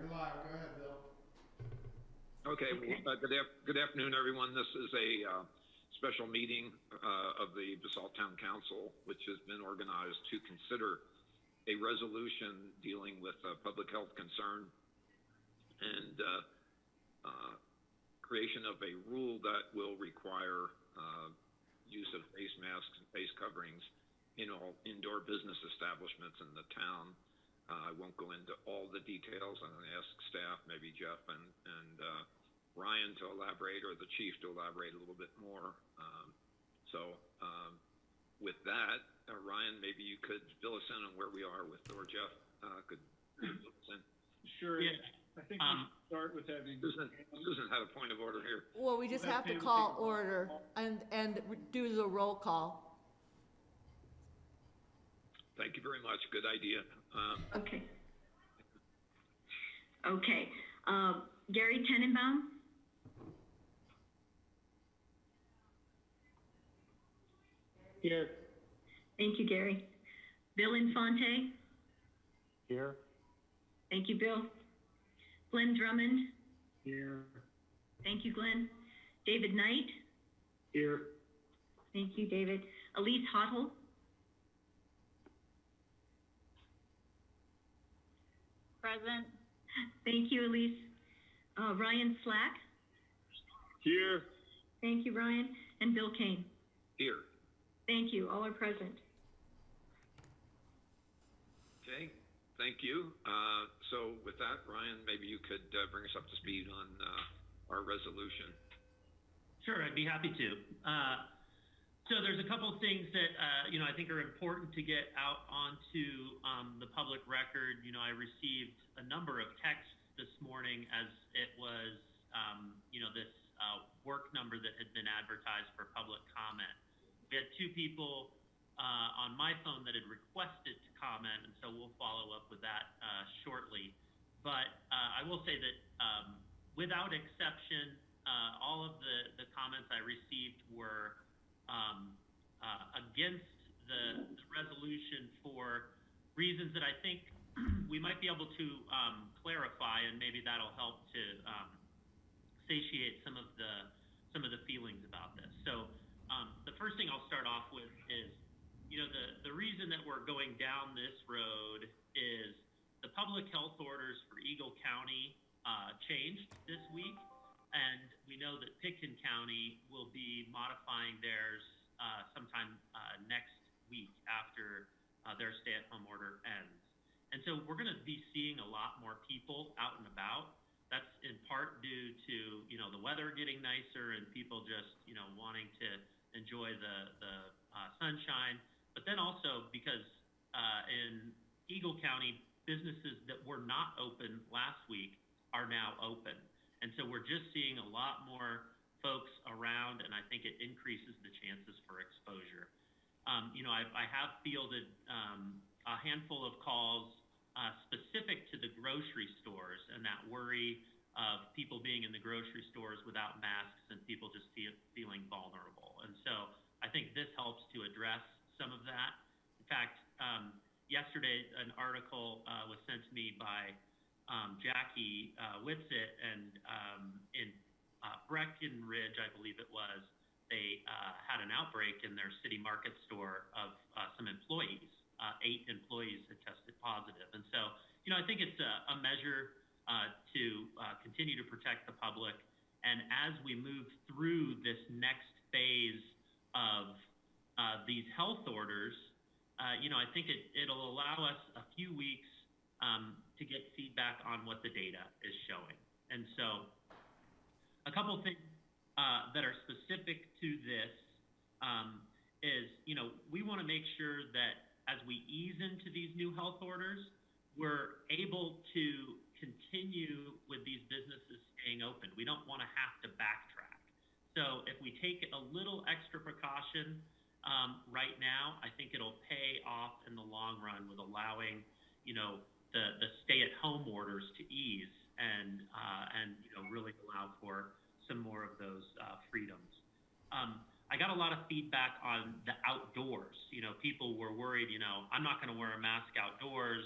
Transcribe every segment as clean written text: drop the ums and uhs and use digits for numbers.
You're live. Go ahead, Bill. Okay. Well, good afternoon, everyone. This is a special meeting of the Basalt Town Council, which has been organized to consider a resolution dealing with public health concern and creation of a rule that will require use of face masks and face coverings in all indoor business establishments in the town. I won't go into all the details. I'm going to ask staff, maybe Jeff and Ryan to elaborate, or the chief to elaborate a little bit more. With that, Ryan, maybe you could fill us in on where we are with, or Jeff could fill us in. Sure. Yeah. I think we should start with having Susan had a point of order here. Well, we just have to call order and do the roll call. Thank you very much. Good idea. Okay. Okay. Gary Tenenbaum. Here. Thank you, Gary. Bill Infante. Here. Thank you, Bill. Glenn Drummond. Here. Thank you, Glenn. David Knight. Here. Thank you, David. Elise Hottle. Present. Thank you, Elise. Ryan Slack. Here. Thank you, Ryan. And Bill Kane. Here. Thank you. All are present. Okay. Thank you. So with that, Ryan, maybe you could bring us up to speed on our resolution. Sure, I'd be happy to. So there's a couple of things that I think are important to get out onto the public record. I received a number of texts this morning as it was this work number that had been advertised for public comment. We had two people on my phone that had requested to comment, and so we'll follow up with that shortly. But I will say that without exception, all of the comments I received were against the resolution for reasons that I think we might be able to clarify, and maybe that'll help to satiate some of the feelings about this. So the first thing I'll start off with is, the reason that we're going down this road is the public health orders for Eagle County changed this week, and we know that Pitkin County will be modifying theirs sometime next week after their stay-at-home order ends. And so we're going to be seeing a lot more people out and about. That's in part due to, the weather getting nicer and people just, wanting to enjoy the sunshine. But then also because in Eagle County, businesses that were not open last week are now open. And so we're just seeing a lot more folks around, and I think it increases the chances for exposure. I have fielded a handful of calls specific to the grocery stores and that worry of people being in the grocery stores without masks and people just feeling vulnerable. And so I think this helps to address some of that. In fact, yesterday an article was sent to me by Jackie Whitsitt, and in Breckenridge, I believe it was, they had an outbreak in their city market store of some employees. 8 employees had tested positive. And so, I think it's a measure to continue to protect the public. And as we move through this next phase of these health orders, I think it'll allow us a few weeks to get feedback on what the data is showing. And so a couple of things that are specific to this is, we want to make sure that as we ease into these new health orders, we're able to continue with these businesses staying open. We don't want to have to backtrack. So if we take a little extra precaution right now, I think it'll pay off in the long run with allowing, the stay-at-home orders to ease and really allow for some more of those freedoms. I got a lot of feedback on the outdoors. People were worried, I'm not going to wear a mask outdoors.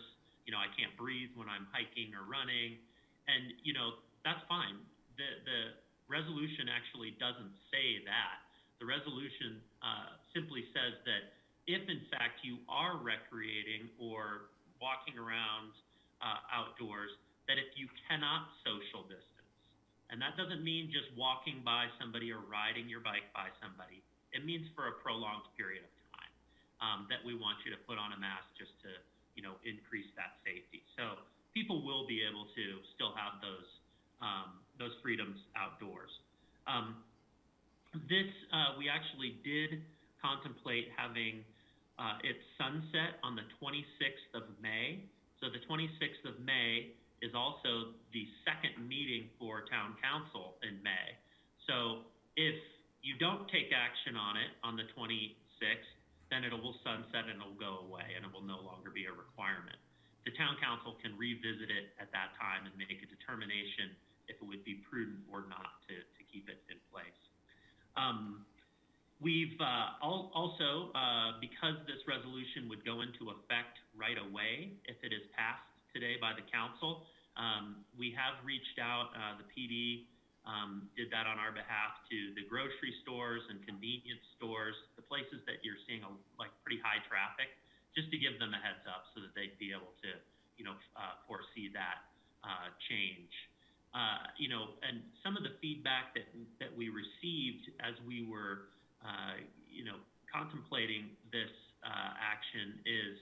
I can't breathe when I'm hiking or running. And, you know, that's fine. The resolution actually doesn't say that. The resolution simply says that if, in fact, you are recreating or walking around outdoors, that if you cannot social distance, and that doesn't mean just walking by somebody or riding your bike by somebody. It means for a prolonged period of time that we want you to put on a mask just to, you know, increase that safety. So people will be able to still have those freedoms outdoors. We actually did contemplate having it sunset on the 26th of May. So the 26th of May is also the second meeting for town council in May. So if you don't take action on it on the 26th, then it will sunset and it'll go away and it will no longer be a requirement. The town council can revisit it at that time and make a determination if it would be prudent or not to keep it in place. We've also, because this resolution would go into effect right away if it is passed today by the council, we have reached out, the PD did that on our behalf to the grocery stores and convenience stores, the places that you're seeing like pretty high traffic, just to give them a heads up so that they'd be able to, you know, foresee that change. You know, and some of the feedback that we received as we were, you know, contemplating this action is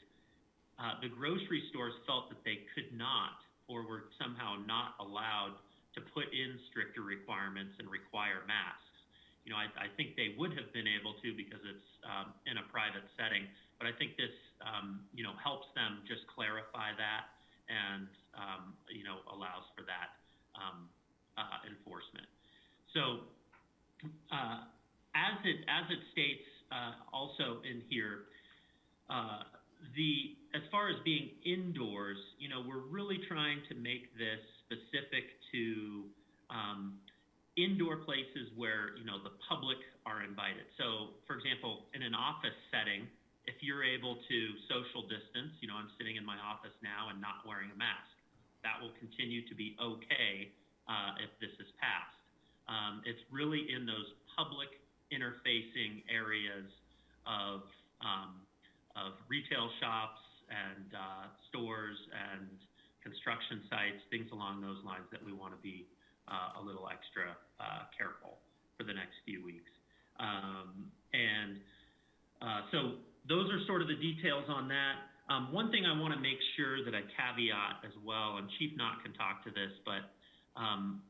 the grocery stores felt that they could not or were somehow not allowed to put in stricter requirements and require masks. You know, I think they would have been able to because it's in a private setting, but I think this, you know, helps them just clarify that and, you know, allows for that enforcement. So as it states also in here, as far as being indoors, you know, we're really trying to make this specific to indoor places where, you know, the public are invited. So, for example, in an office setting, if you're able to social distance, you know, I'm sitting in my office now and not wearing a mask, that will continue to be okay if this is passed. It's really in those public interfacing areas of retail shops and stores and construction sites, things along those lines that we want to be a little extra careful for the next few weeks. So those are sort of the details on that. One thing I want to make sure that I caveat as well, and Chief Knott can talk to this, but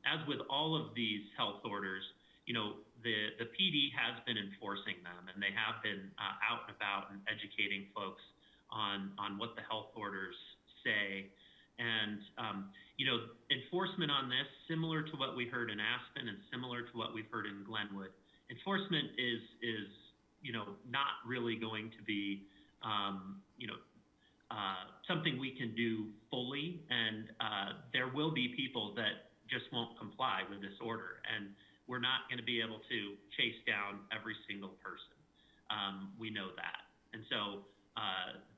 as with all of these health orders, you know, the PD has been enforcing them, and they have been out and about and educating folks on what the health orders say. And, you know, enforcement on this, similar to what we heard in Aspen and similar to what we've heard in Glenwood, enforcement is you know, not really going to be, you know, something we can do fully. And there will be people that just won't comply with this order. And we're not going to be able to chase down every single person. We know that. And so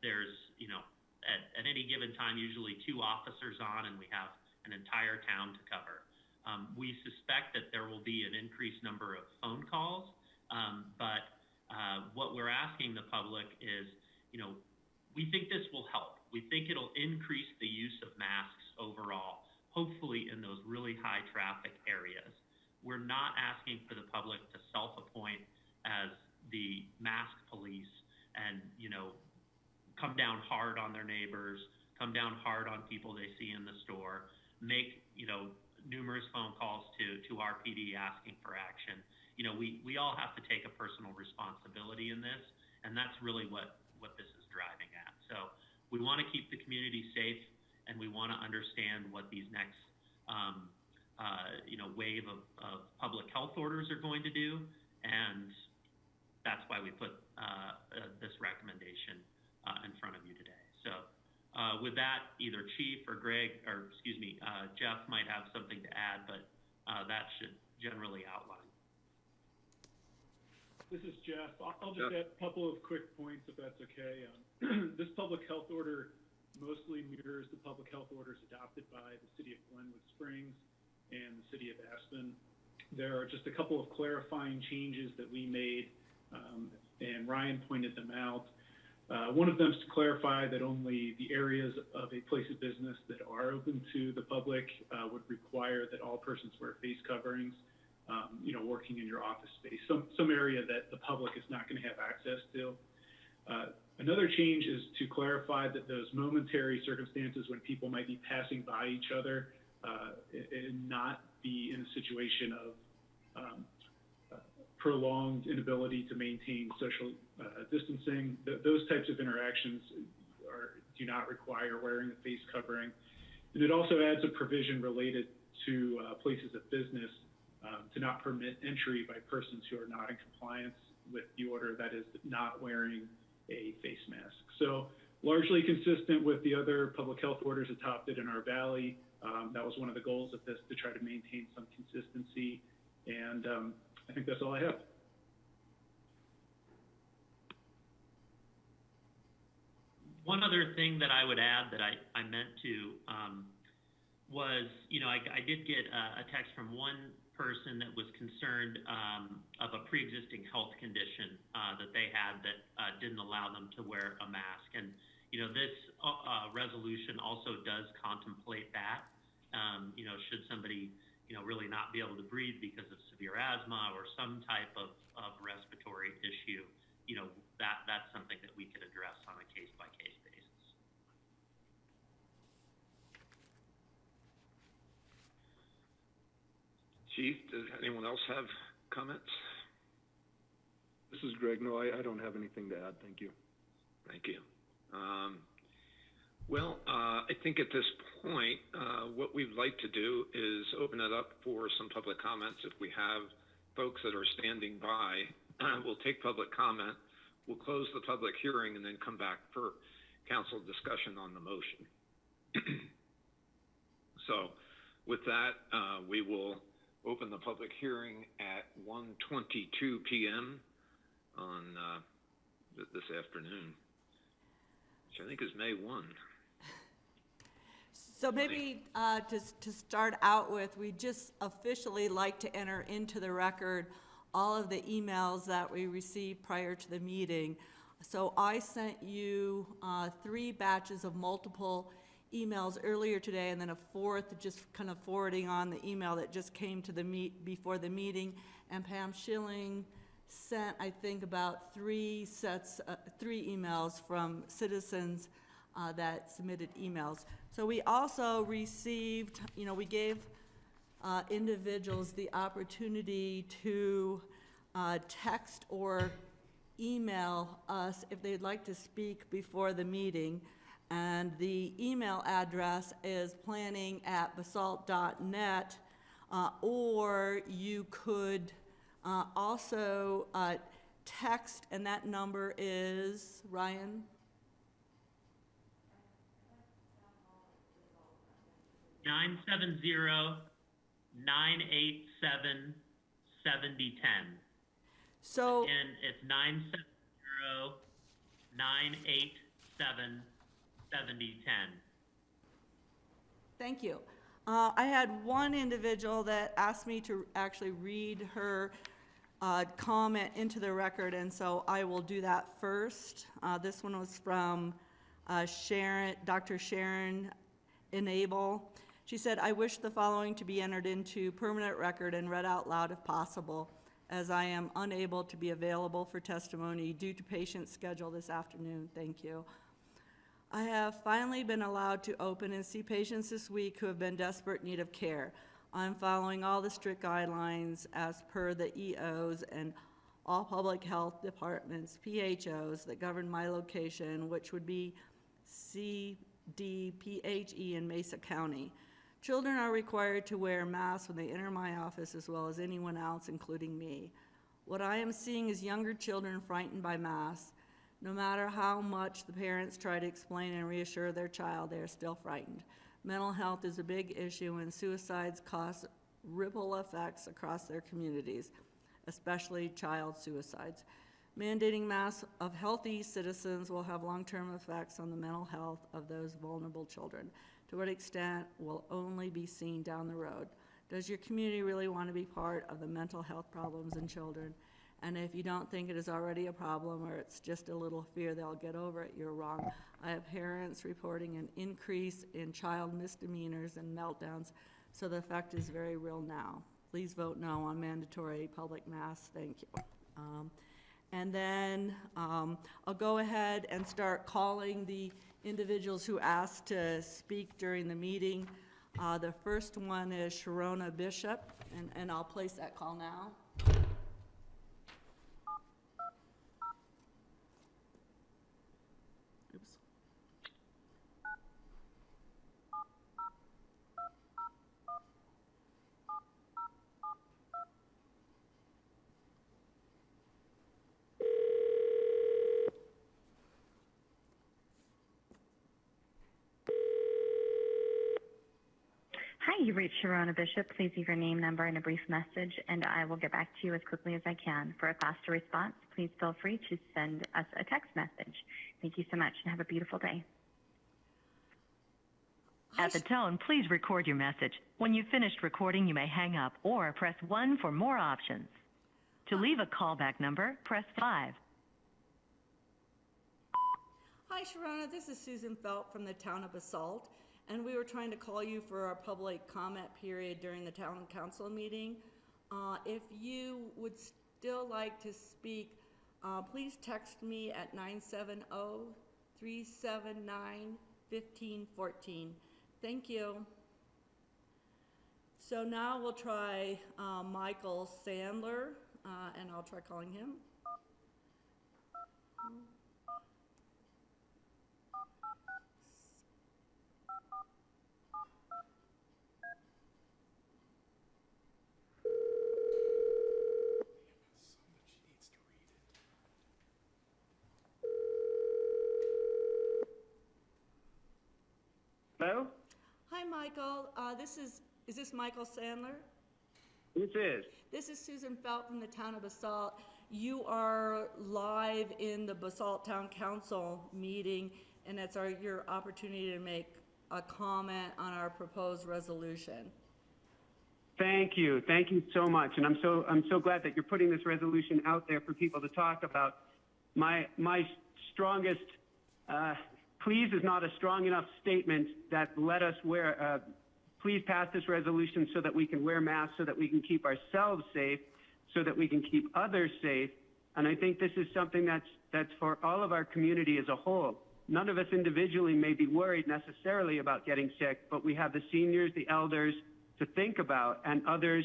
there's, you know, at any given time, usually 2 officers on, and we have an entire town to cover. We suspect that there will be an increased number of phone calls, but what we're asking the public is, you know, we think this will help. We think it'll increase the use of masks overall, hopefully in those really high traffic areas. We're not asking for the public to self-appoint as the mask police and, you know, come down hard on their neighbors, come down hard on people they see in the store, make, you know, numerous phone calls to our PD asking for action. You know, we all have to take a personal responsibility in this, and that's really what this is driving at. So we want to keep the community safe, and we want to understand what these next, you know, wave of public health orders are going to do, and that's why we put this recommendation in front of you today. So with that, either Chief or Greg, or excuse me, Jeff might have something to add, but that should generally outline. This is Jeff. I'll just add a couple of quick points if that's okay. This public health order mostly mirrors the public health orders adopted by the city of Glenwood Springs and the city of Aspen. There are just a couple of clarifying changes that we made, and Ryan pointed them out. One of them is to clarify that only the areas of a place of business that are open to the public would require that all persons wear face coverings, working in your office space, some area that the public is not going to have access to. Another change is to clarify that those momentary circumstances when people might be passing by each other and not be in a situation of prolonged inability to maintain social distancing. Those types of interactions do not require wearing a face covering. And it also adds a provision related to places of business to not permit entry by persons who are not in compliance with the order, that is, not wearing a face mask. So largely consistent with the other public health orders adopted in our valley. That was one of the goals of this, to try to maintain some consistency. And I think that's all I have. One other thing that I would add that I meant to was, I did get a text from one person that was concerned of a pre-existing health condition that they had that didn't allow them to wear a mask. And, this resolution also does contemplate that. Should somebody, really not be able to breathe because of severe asthma or some type of respiratory issue, that's something that we could address on a case-by-case basis. Chief, does anyone else have comments? This is Greg. No, I don't have anything to add. Thank you. Thank you. I think at this point, what we'd like to do is open it up for some public comments. If we have folks that are standing by, we'll take public comment, we'll close the public hearing, and then come back for council discussion on the motion. So with that, we will open the public hearing at 1:22 p.m. on this afternoon, which I think is May 1. So maybe just to start out with, we just officially like to enter into the record all of the emails that we received prior to the meeting. So I sent you 3 batches of multiple emails earlier today, and then a 4th just kind of forwarding on the email that just came to the before the meeting. And Pam Schilling sent, I think, about 3 emails from citizens that submitted emails. So we also received, we gave individuals the opportunity to text or email us if they'd like to speak before the meeting. And the email address is planning@basalt.net, or you could also text, and that number is, Ryan? 970-987-7010. So, and it's 970-987-7010. Thank you. I had one individual that asked me to actually read her comment into the record, and so I will do that first. This one was from Dr. Sharon Enable. She said, "I wish the following to be entered into permanent record and read out loud if possible, as I am unable to be available for testimony due to patient schedule this afternoon. Thank you. I have finally been allowed to open and see patients this week who have been desperate need of care. I'm following all the strict guidelines as per the EOs and all public health departments, PHOs, that govern my location, which would be CDPHE in Mesa County. Children are required to wear masks when they enter my office, as well as anyone else, including me. What I am seeing is younger children frightened by masks. No matter how much the parents try to explain and reassure their child, they are still frightened. Mental health is a big issue, and suicides cause ripple effects across their communities, especially child suicides. Mandating masks of healthy citizens will have long-term effects on the mental health of those vulnerable children. To what extent will only be seen down the road. Does your community really want to be part of the mental health problems in children? And if you don't think it is already a problem or it's just a little fear they'll get over it, you're wrong. I have parents reporting an increase in child misdemeanors and meltdowns, so the effect is very real now. Please vote no on mandatory public masks. Thank you. And then I'll go ahead and start calling the individuals who asked to speak during the meeting. The first one is Sharona Bishop, and I'll place that call now. Oops. Hi, you reached Sharona Bishop. Please leave your name, number, and a brief message, and I will get back to you as quickly as I can. For a faster response, please feel free to send us a text message. Thank you so much, and have a beautiful day. At the tone, please record your message. When you've finished recording, you may hang up or press 1 for more options. To leave a callback number, press 5. Hi, Sharona. This is Susan Felt from the town of Basalt, and we were trying to call you for our public comment period during the town council meeting. If you would still like to speak, please text me at 970-379-1514. Thank you. So now we'll try Michael Sandler, and I'll try calling him. Hello? Hi, Michael. Is this Michael Sandler? This is. This is Susan Felt from the town of Basalt. You are live in the Basalt Town Council meeting, and it's your opportunity to make a comment on our proposed resolution. Thank you so much, and I'm so glad that you're putting this resolution out there for people to talk about. My strongest please is not a strong enough statement that let us please pass this resolution so that we can wear masks, so that we can keep ourselves safe, so that we can keep others safe. And I think this is something that's for all of our community as a whole. None of us individually may be worried necessarily about getting sick, but we have the seniors, the elders to think about, and others.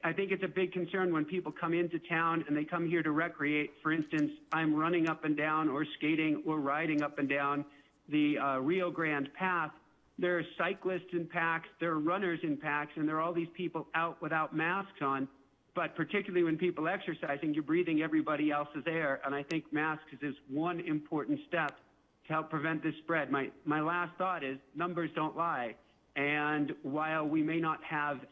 I think it's a big concern when people come into town and they come here to recreate. For instance, I'm running up and down or skating or riding up and down the Rio Grande path. There are cyclists in packs, there are runners in packs, and there are all these people out without masks on. But particularly when people exercising, you're breathing everybody else's air. And I think masks is one important step to help prevent this spread. My last thought is numbers don't lie. And while we may not have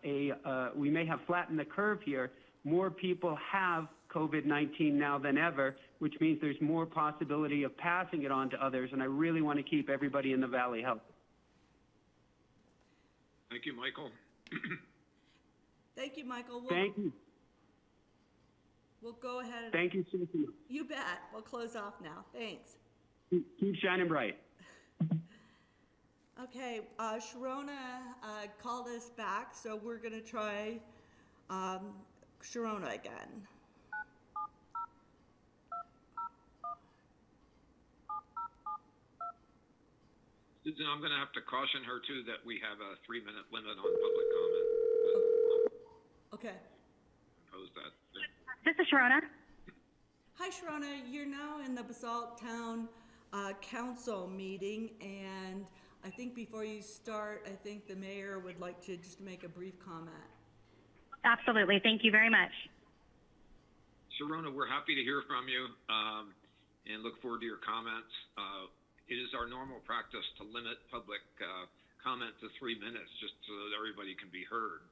we may have flattened the curve here, more people have COVID-19 now than ever, which means there's more possibility of passing it on to others. And I really want to keep everybody in the valley healthy. Thank you, Michael. Thank you, Michael. Thank you. We'll go ahead and... Thank you, Susan. You bet. We'll close off now. Thanks. Keep shining bright. Okay, Sharona called us back, so we're going to try Sharona again. Susan, I'm going to have to caution her, too, that we have a 3-minute limit on public comment. Okay. Impose that. This is Sharona. Hi, Sharona. You're now in the Basalt Town Council meeting, and I think before you start, I think the mayor would like to just make a brief comment. Absolutely. Thank you very much. Sharona, we're happy to hear from you and look forward to your comments. It is our normal practice to limit public comment to 3 minutes just so that everybody can be heard.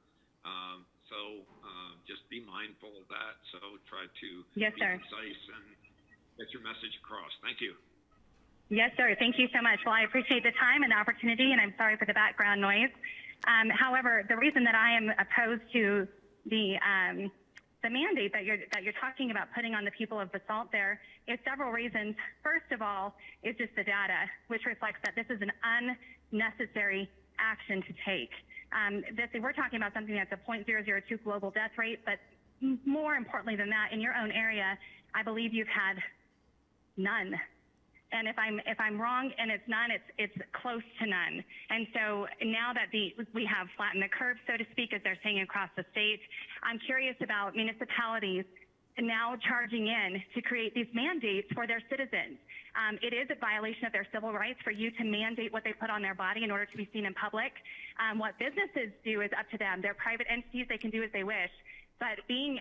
So just be mindful of that. So try to Yes, be sir. concise and get your message across. Thank you. Yes, sir. Thank you so much. Well, I appreciate the time and the opportunity, and I'm sorry for the background noise. However, the reason that I am opposed to the mandate that you're talking about putting on the people of Basalt there is several reasons. First of all, is just the data, which reflects that this is an unnecessary action to take. We're talking about something that's a 0.002 global death rate, but more importantly than that, in your own area, I believe you've had none. And if I'm wrong and it's none, it's close to none. And so now that we have flattened the curve, so to speak, as they're saying across the state, I'm curious about municipalities now charging in to create these mandates for their citizens. It is a violation of their civil rights for you to mandate what they put on their body in order to be seen in public. What businesses do is up to them. They're private entities; they can do as they wish. But being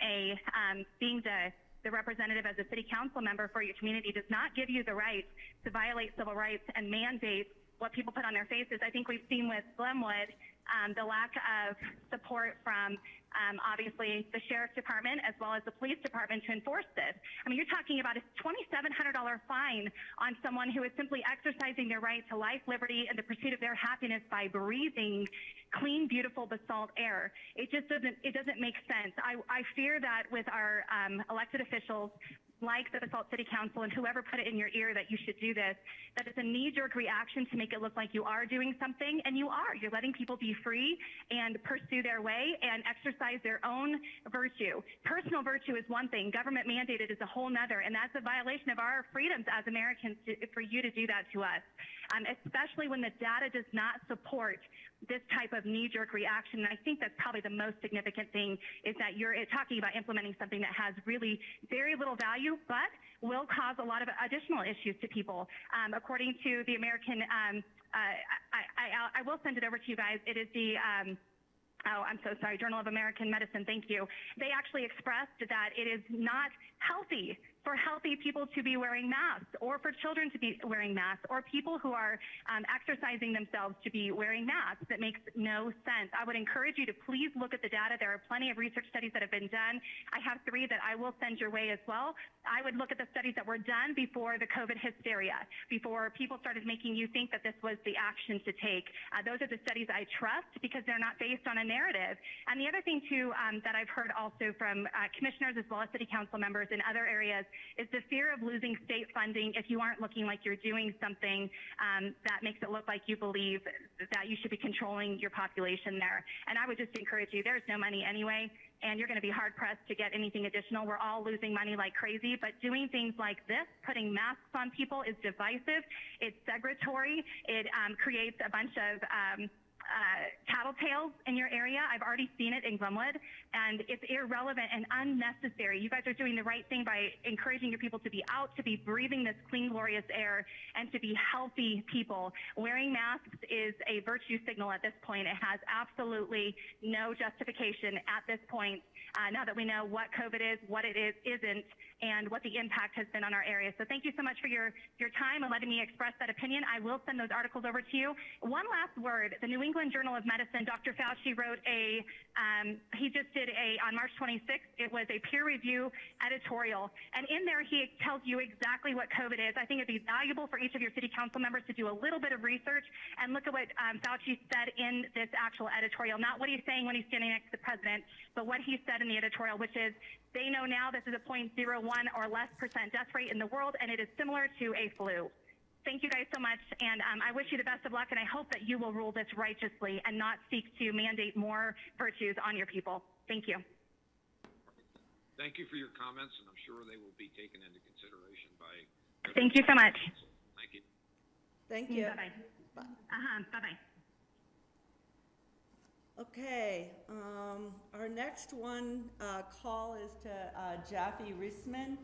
the representative as a city council member for your community does not give you the right to violate civil rights and mandate what people put on their faces. I think we've seen with Glenwood the lack of support from obviously the sheriff's department as well as the police department to enforce this. I mean, you're talking about a $2,700 fine on someone who is simply exercising their right to life, liberty, and the pursuit of their happiness by breathing clean, beautiful basalt air. It just doesn't make sense. I fear that with our elected officials, like the Basalt City Council and whoever put it in your ear that you should do this, that it's a knee-jerk reaction to make it look like you are doing something, and you are. You're letting people be free and pursue their way and exercise their own virtue. Personal virtue is one thing. Government mandated is a whole nother, and that's a violation of our freedoms as Americans for you to do that to us, especially when the data does not support this type of knee-jerk reaction. And I think that's probably the most significant thing, is that you're talking about implementing something that has really very little value, but will cause a lot of additional issues to people. According to the American, I will send it over to you guys. It is the, I'm so sorry, Journal of American Medicine, thank you. They actually expressed that it is not healthy for healthy people to be wearing masks, or for children to be wearing masks, or people who are exercising themselves to be wearing masks. That makes no sense. I would encourage you to please look at the data. There are plenty of research studies that have been done. I have 3 that I will send your way as well. I would look at the studies that were done before the COVID hysteria, before people started making you think that this was the action to take. Those are the studies I trust because they're not based on a narrative. And the other thing too that I've heard also from commissioners as well as city council members in other areas is the fear of losing state funding if you aren't looking like you're doing something that makes it look like you believe that you should be controlling your population there. And I would just encourage you, there's no money anyway, and you're going to be hard-pressed to get anything additional. We're all losing money like crazy, but doing things like this, putting masks on people, is divisive, it's segregatory, it creates a bunch of tattletales in your area. I've already seen it in Glenwood, and it's irrelevant and unnecessary. You guys are doing the right thing by encouraging your people to be out, to be breathing this clean, glorious air, and to be healthy people. Wearing masks is a virtue signal at this point. It has absolutely no justification at this point, now that we know what COVID is, what it is, isn't, and what the impact has been on our area. So thank you so much for your time and letting me express that opinion. I will send those articles over to you. One last word. The New England Journal of Medicine, Dr. Fauci wrote he just did on March 26th, it was a peer review editorial. And in there, he tells you exactly what COVID is. I think it'd be valuable for each of your city council members to do a little bit of research and look at what Fauci said in this actual editorial. Not what he's saying when he's standing next to the president, but what he said in the editorial, which is, they know now this is a 0.01 or less % death rate in the world, and it is similar to a flu. Thank you guys so much, and I wish you the best of luck, and I hope that you will rule this righteously and not seek to mandate more virtues on your people. Thank you. Thank you for your comments, and I'm sure they will be taken into consideration by... Thank you so much. Thank you. Thank you. Bye-bye. Bye. Bye-bye. Okay, our next call is to Jaffe Reisman,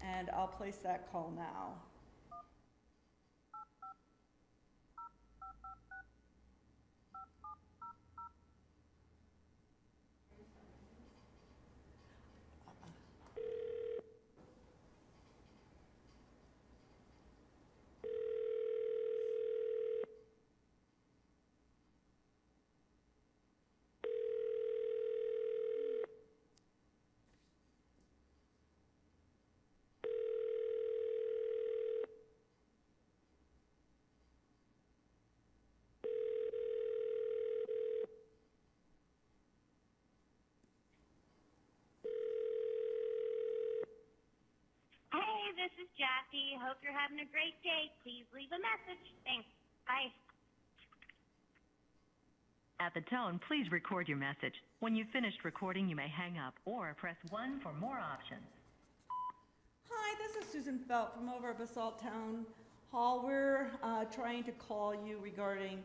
and I'll place that call now. this is Jackie. Hope you're having a great day. Please leave a message. Thanks. Bye. At the tone, please record your message. When you've finished recording, you may hang up or press 1 for more options. Hi, this is Susan Felt from over at Basalt Town Hall. We're trying to call you regarding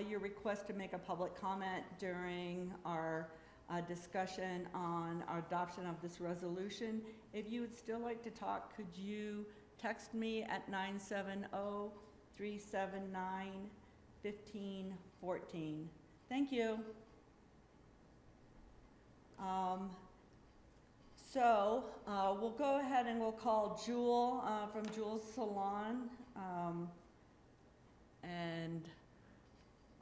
your request to make a public comment during our discussion on our adoption of this resolution. If you would still like to talk, could you text me at 970-379-1514. Thank you. We'll go ahead and we'll call Jewel from Jewel's Salon, and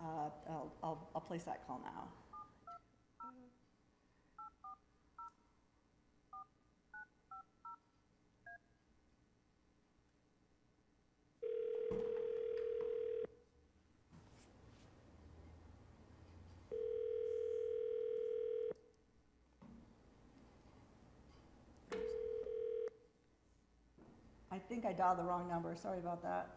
I'll place that call now. I think I dialed the wrong number. Sorry about that.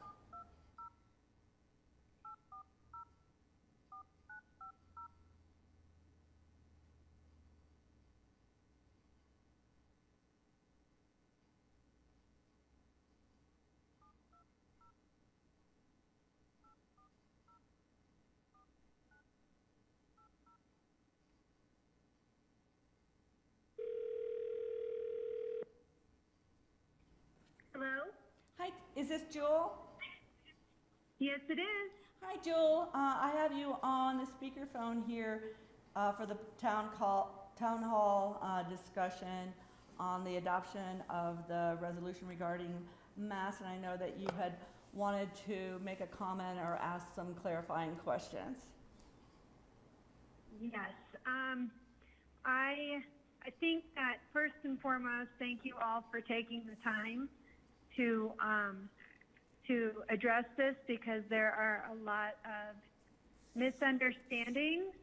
Hello? Hi, is this Jewel? Yes, it is. Hi, Jewel. I have you on the speakerphone here for the town hall discussion on the adoption of the resolution regarding masks, and I know that you had wanted to make a comment or ask some clarifying questions. Yes. I think that first and foremost, thank you all for taking the time to address this, because there are a lot of misunderstandings.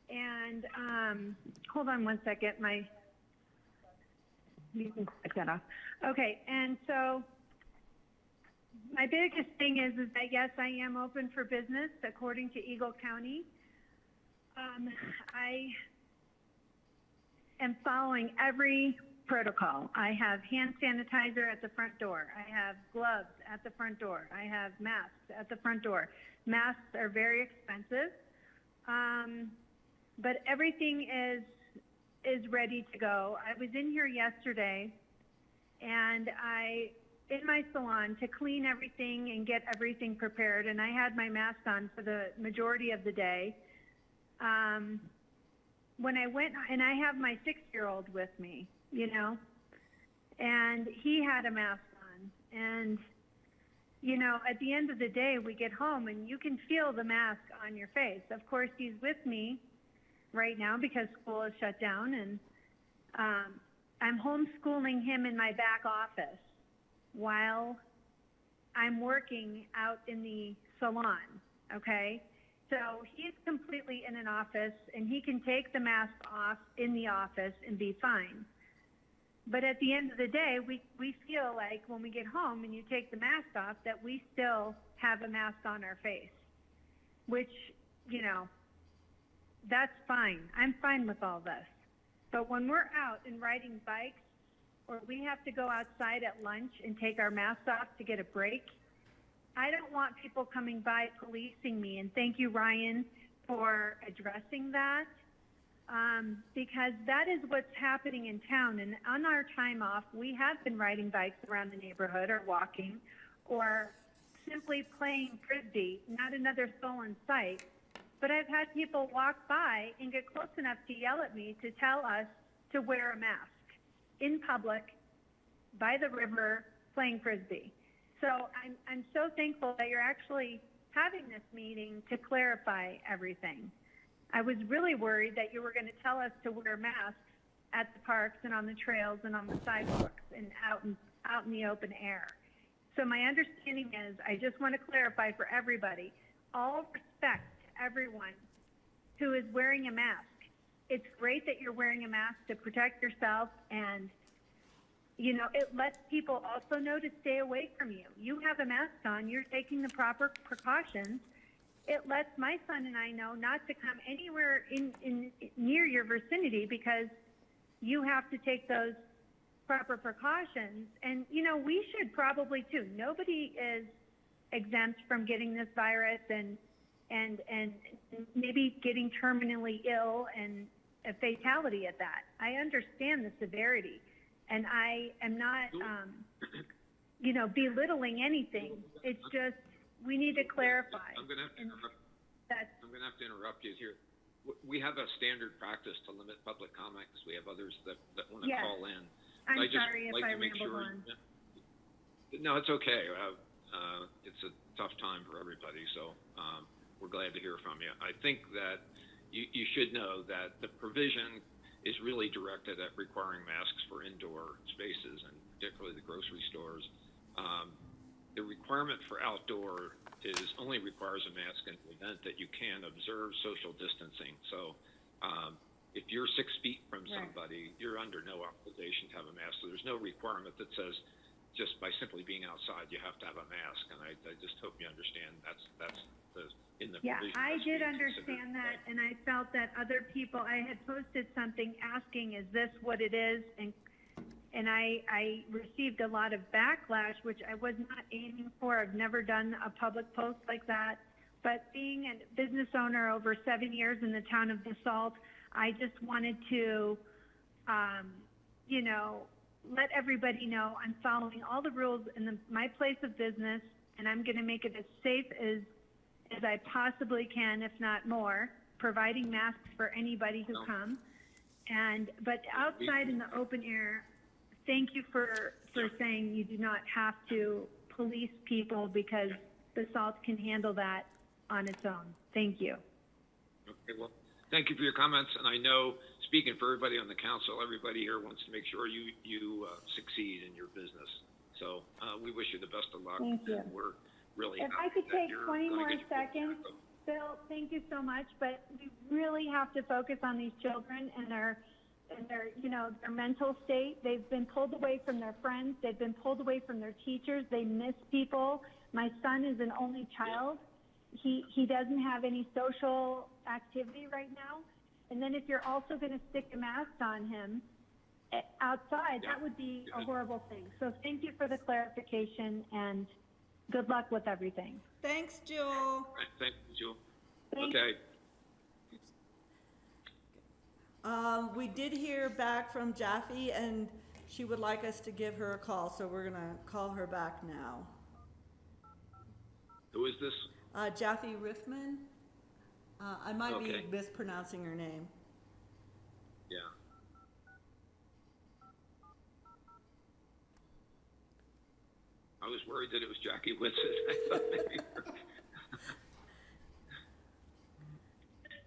And hold on one second, you can click that off. Okay, and so my biggest thing is that yes, I am open for business according to Eagle County. I am following every protocol. I have hand sanitizer at the front door. I have gloves at the front door. I have masks at the front door. Masks are very expensive, but everything is ready to go. I was in here yesterday, and in my salon to clean everything and get everything prepared, and I had my mask on for the majority of the day. When I went, and I have my 6-year-old with me, you know, and he had a mask on. And, you know, at the end of the day, we get home and you can feel the mask on your face. Of course, he's with me right now because school is shut down, and I'm homeschooling him in my back office while I'm working out in the salon, okay? So he's completely in an office, and he can take the mask off in the office and be fine. But at the end of the day, we feel like when we get home and you take the mask off that we still have a mask on our face, which, you know, that's fine. I'm fine with all this. But when we're out and riding bikes, or we have to go outside at lunch and take our masks off to get a break, I don't want people coming by policing me. And thank you, Ryan, for addressing that. Because that is what's happening in town. And on our time off, we have been riding bikes around the neighborhood, or walking, or simply playing Frisbee, not another soul in sight. But I've had people walk by and get close enough to yell at me to tell us to wear a mask in public, by the river, playing Frisbee. So I'm so thankful that you're actually having this meeting to clarify everything. I was really worried that you were going to tell us to wear masks at the parks and on the trails and on the sidewalks and out in the open air. So my understanding is, I just want to clarify for everybody, all respect to everyone who is wearing a mask. It's great that you're wearing a mask to protect yourself and it lets people also know to stay away from you. You have a mask on, you're taking the proper precautions. It lets my son and I know not to come anywhere in near your vicinity because you have to take those proper precautions. And, we should probably too. Nobody is exempt from getting this virus and maybe getting terminally ill and a fatality at that. I understand the severity, and I am not, belittling anything. It's just, we need to clarify. I'm going to have to interrupt you here. We have a standard practice to limit public comment because we have others that want to call in. I'm sorry if I rambled on. No, it's okay. It's a tough time for everybody, so we're glad to hear from you. I think that you should know that the provision is really directed at requiring masks for indoor spaces, and particularly the grocery stores. The requirement for outdoor only requires a mask in the event that you can observe social distancing. So if you're 6 feet from somebody, you're under no obligation to have a mask. So there's no requirement that says just by simply being outside you have to have a mask. And I just hope you understand that's in the provision. I did understand that, and I felt that other people, I had posted something asking, is this what it is? And I received a lot of backlash, which I was not aiming for. I've never done a public post like that. But being a business owner over 7 years in the town of Basalt, I just wanted to, let everybody know I'm following all the rules in my place of business, and I'm going to make it as safe as I possibly can, if not more, providing masks for anybody who comes. But outside in the open air, thank you for saying you do not have to police people because Basalt can handle that on its own. Thank you. Okay, well, thank you for your comments. And I know, speaking for everybody on the council, everybody here wants to make sure you succeed in your business. So we wish you the best of luck. Thank you. And we're really If I could take 20 more seconds, Bill, thank you so much. But we really have to focus on these children and their mental state. They've been pulled away from their friends. They've been pulled away from their teachers. They miss people. My son is an only child. He doesn't have any social activity right now. And then if you're also going to stick a mask on him outside, that would be a horrible thing. So thank you for the clarification, and good luck with everything. Thanks, Jewel. Thank you, Jewel. Thanks. Okay. We did hear back from Jaffe, and she would like us to give her a call, so we're going to call her back now. Who is this? Jaffe Riffman. I might be mispronouncing her name. Yeah. I was worried that it was Jackie Whitsett.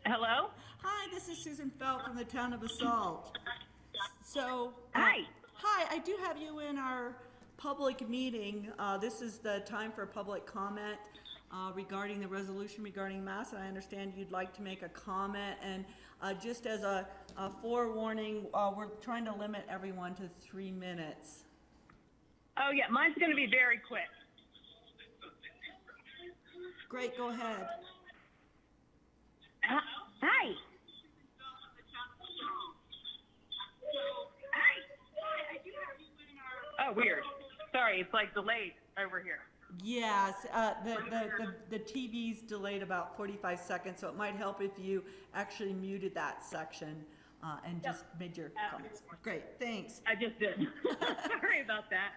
Hello? Hi, this is Susan Felt from the town of Basalt. So, Hi. Hi, I do have you in our public meeting. This is the time for public comment regarding the resolution regarding masks. And I understand you'd like to make a comment. And just as a forewarning, we're trying to limit everyone to 3 minutes. Oh, yeah, mine's going to be very quick. Great, go ahead. Hi. Oh, weird. Sorry, it's like delayed over here. Yes, the TV's delayed about 45 seconds, so it might help if you actually muted that section and just made your comments. Great, thanks. I just did. Sorry about that.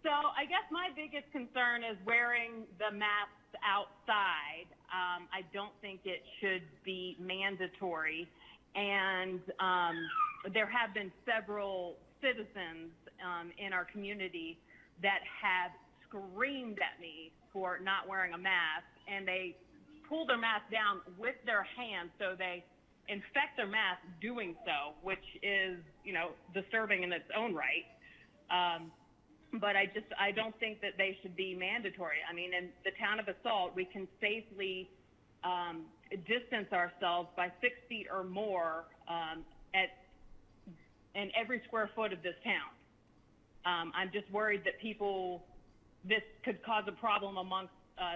So I guess my biggest concern is wearing the masks outside. I don't think it should be mandatory. And there have been several citizens in our community that have screamed at me for not wearing a mask, and they pull their mask down with their hands, so they infect their mask doing so, which is, disturbing in its own right. But I don't think that they should be mandatory. I mean, in the town of Basalt, we can safely distance ourselves by 6 feet or more at in every square foot of this town. I'm just worried that this could cause a problem amongst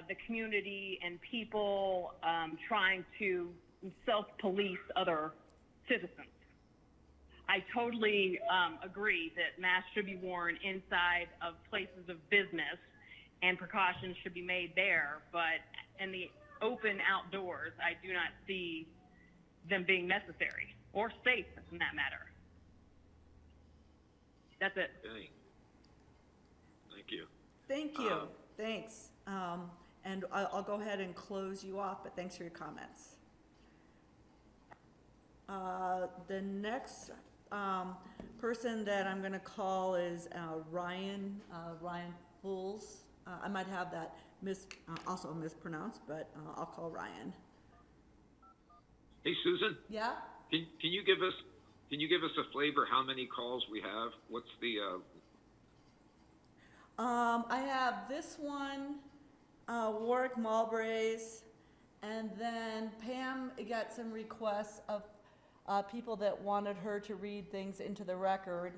the community and people trying to self-police other citizens. I totally agree that masks should be worn inside of places of business and precautions should be made there, but in the open outdoors, I do not see them being necessary or safe in that matter. That's it. Okay. Thank you. Thank you. Thanks. And I'll go ahead and close you off, but thanks for your comments. The next person that I'm going to call is Ryan Fools. I might have that also mispronounced, but I'll call Ryan. Hey, Susan, Yeah? can you give us a flavor how many calls we have? What's the I have this one, Warwick Mulbrays, and then Pam got some requests of people that wanted her to read things into the record.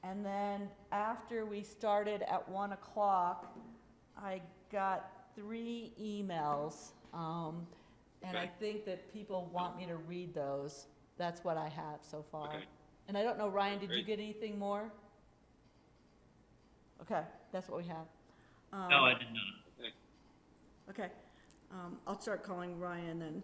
And then after we started at 1 o'clock, I got 3 emails. And I think that people want me to read those. That's what I have so far. Okay. And I don't know, Ryan, did you Great. get anything more? Okay, that's what we have. No, I did not. Okay. Okay, I'll start calling Ryan then.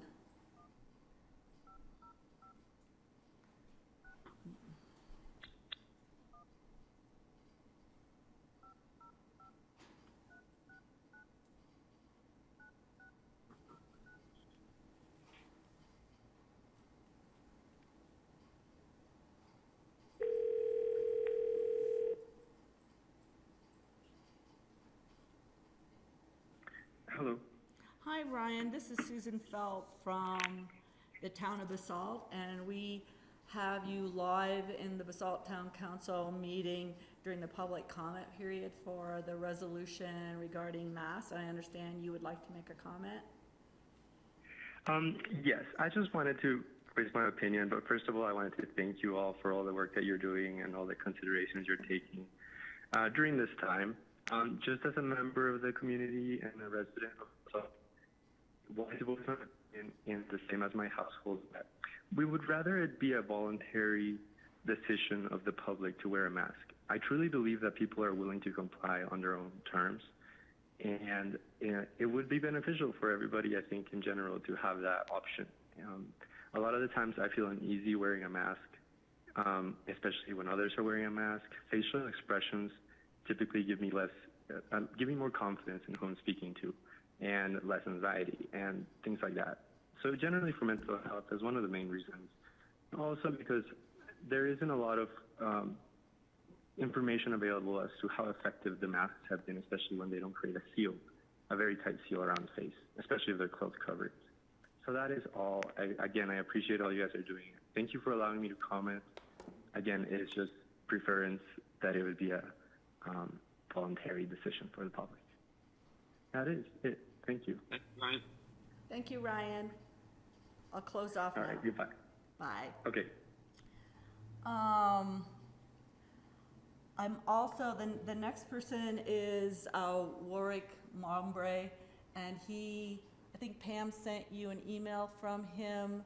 Hello. Hi, Ryan. This is Susan Felt from the town of Basalt, and we have you live in the Basalt Town Council meeting during the public comment period for the resolution regarding masks. I understand you would like to make a comment. Yes, I just wanted to voice my opinion, but first of all, I wanted to thank you all for all the work that you're doing and all the considerations you're taking during this time. Just as a member of the community and a resident of Basalt, wanted to voice my opinion in the same as my household, that we would rather it be a voluntary decision of the public to wear a mask. I truly believe that people are willing to comply on their own terms, and it would be beneficial for everybody, I think, in general, to have that option. A lot of the times I feel uneasy wearing a mask, especially when others are wearing a mask. Facial expressions typically give me more confidence in who I'm speaking to, and less anxiety and things like that. So generally for mental health is one of the main reasons. Also because there isn't a lot of information available as to how effective the masks have been, especially when they don't create a very tight seal around the face, especially if they're close coverage. So that is all. Again, I appreciate all you guys are doing. Thank you for allowing me to comment. Again, it's just preference that it would be a voluntary decision for the public. That is it. Thank you. Thanks, Ryan. Thank you, Ryan. I'll close off now. All right, goodbye. Bye. Okay. I'm also, the next person is Warwick Mombre, and I think Pam sent you an email from him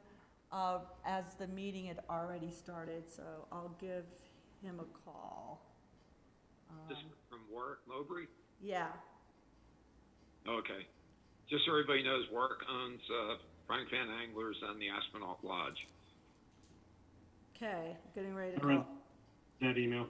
as the meeting had already started, so I'll give him a call. This from Warwick Mowbray? Yeah. Okay. Just so everybody knows, Warwick owns Frank Van Anglers and the Aspenalt Lodge. Okay, getting ready to call. That email.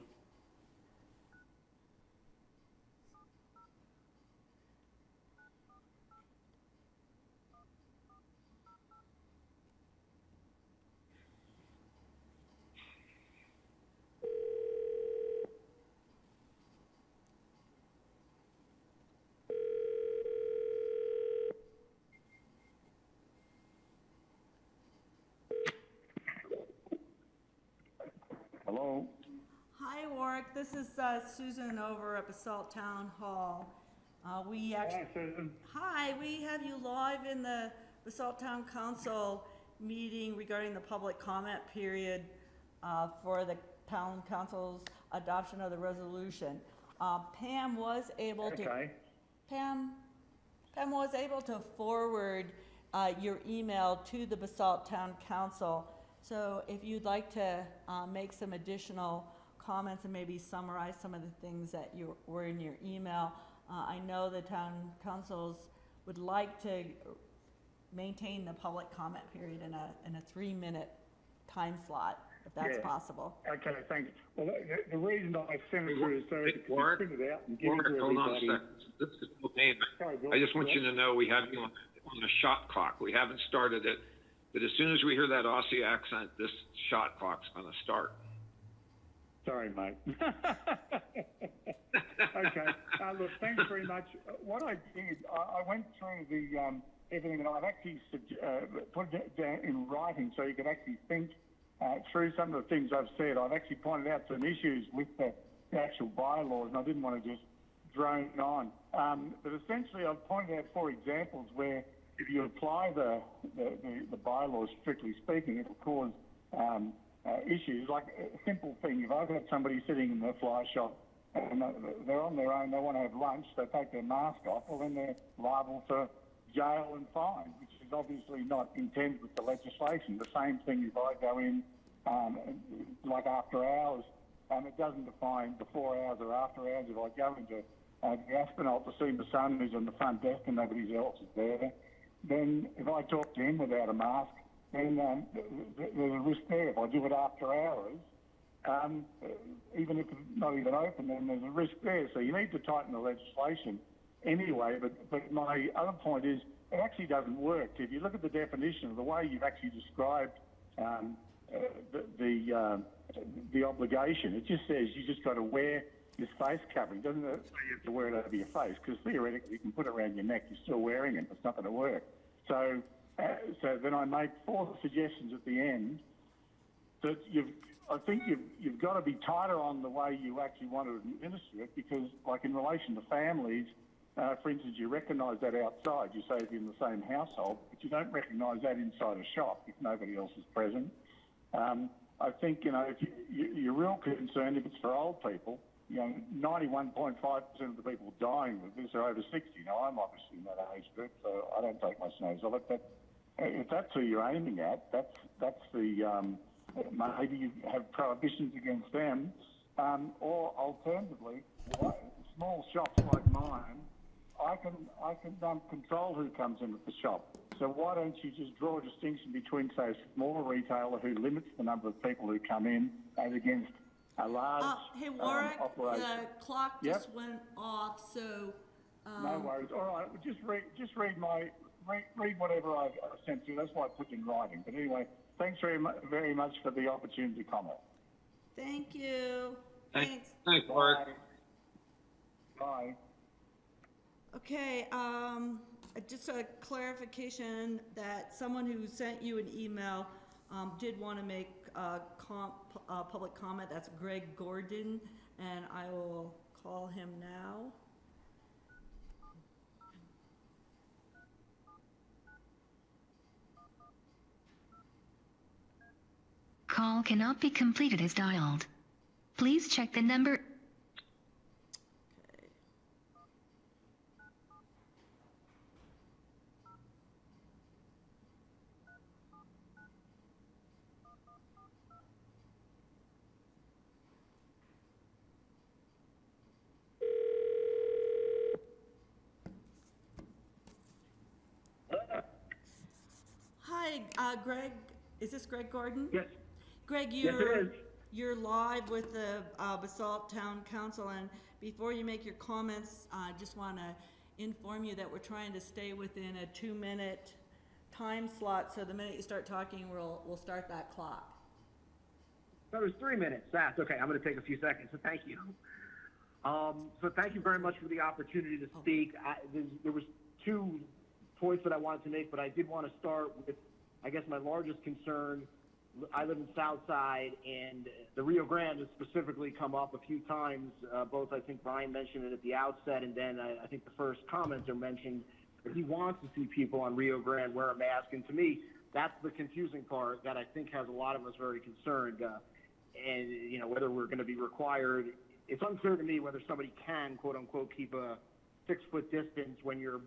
Hello. Hi, Warwick. This is Susan over at Basalt Town Hall. Hi, Susan. Hi, we have you live in the Basalt Town Council meeting regarding the public comment period for the town council's adoption of the resolution. Pam was able to. Okay. Pam was able to forward your email to the Basalt Town Council. So if you'd like to make some additional comments and maybe summarize some of the things that were in your email, I know the town councils would like to maintain the public comment period in a 3-minute time slot, if that's possible. Okay, thanks. Well, the reason I sent it through is so it can Warren, be printed out and given Warren, to hold on a everybody. second. This is Bill Payne. Sorry, Bill. I just want you to know we have you on the shot clock. We haven't started it, but as soon as we hear that Aussie accent, this shot clock's going to start. Sorry, mate. Okay. Look, thanks very much. What I did, I went through the everything, and I've actually put it down in writing so you can actually think through some of the things I've said. I've actually pointed out some issues with the actual bylaws, and I didn't want to just drone on. But essentially, I've pointed out 4 examples where if you apply the bylaws, strictly speaking, it will cause issues. Like a simple thing, if I've got somebody sitting in the fly shop and they're on their own, they want to have lunch, they take their mask off, well then they're liable for jail and fine, which is obviously not intended with the legislation. The same thing if I go in like after hours, it doesn't define before hours or after hours. If I go into the Aspinall to see my son who's on the front desk and nobody else is there, then if I talk to him without a mask, then there's a risk there. If I do it after hours, even if it's not even open, then there's a risk there. So you need to tighten the legislation anyway. But my other point is it actually doesn't work. If you look at the definition of the way you've actually described the obligation, it just says you just got to wear this face covering. It doesn't say you have to wear it over your face, because theoretically you can put it around your neck, you're still wearing it. It's not going to work. So then I make 4 suggestions at the end that I think you've got to be tighter on the way you actually want to administer it, because like in relation to families, for instance, you recognise that outside, you say if you're in the same household, but you don't recognise that inside a shop if nobody else is present. I think, if you're real concerned if it's for old people, 91.5% of the people dying with this are over 60. Now, I'm obviously in that age group, so I don't take my nose off it, but if that's who you're aiming at, that's the, maybe you have prohibitions against them, or alternatively, small shops like mine, I can control who comes in at the shop. So why don't you just draw a distinction between, say, a small retailer who limits the number of people who come in as against a large hey, Warwick, operation? the clock just went off, so... no worries. All right, just read whatever I've sent you. That's why I put in writing. But anyway, thanks very much for the opportunity to comment. Thank you. Thanks. Thanks, Warwick. Bye. Okay, just a clarification that someone who sent you an email did want to make public comment. That's Greg Gordon, and I will call him now. Call cannot be completed as dialed. Please check the number. Hi, Greg. Is this Greg Gordon? Yes. Greg, Yes, it is. You're live with the Basalt Town Council, and before you make your comments, I just want to inform you that we're trying to stay within a 2-minute time slot, so the minute you start talking, we'll start that clock. That was 3 minutes. That's okay. I'm going to take a few seconds, so thank you. So thank you very much for the opportunity to speak. There was 2 points that I wanted to make, but I did want to start with, I guess, my largest concern. I live in Southside, and the Rio Grande has specifically come up a few times. Both, I think Brian mentioned it at the outset, and then I think the first commenter mentioned that he wants to see people on Rio Grande wear a mask. And to me, that's the confusing part that I think has a lot of us very concerned. and, you know, whether we're going to be required. It's unclear to me whether somebody can, quote unquote, keep a 6-foot distance when you're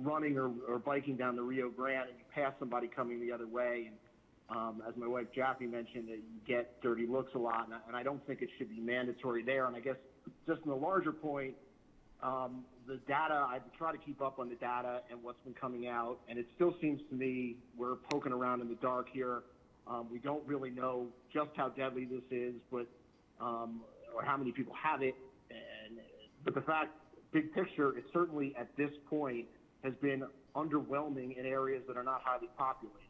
running or biking down the Rio Grande and you pass somebody coming the other way. And as my wife Jackie mentioned, that you get dirty looks a lot, and I don't think it should be mandatory there. And I guess just in the larger point, the data, I try to keep up on the data and what's been coming out, and it still seems to me we're poking around in the dark here. We don't really know just how deadly this is, but or how many people have it. But the fact, big picture, it certainly at this point has been underwhelming in areas that are not highly populated.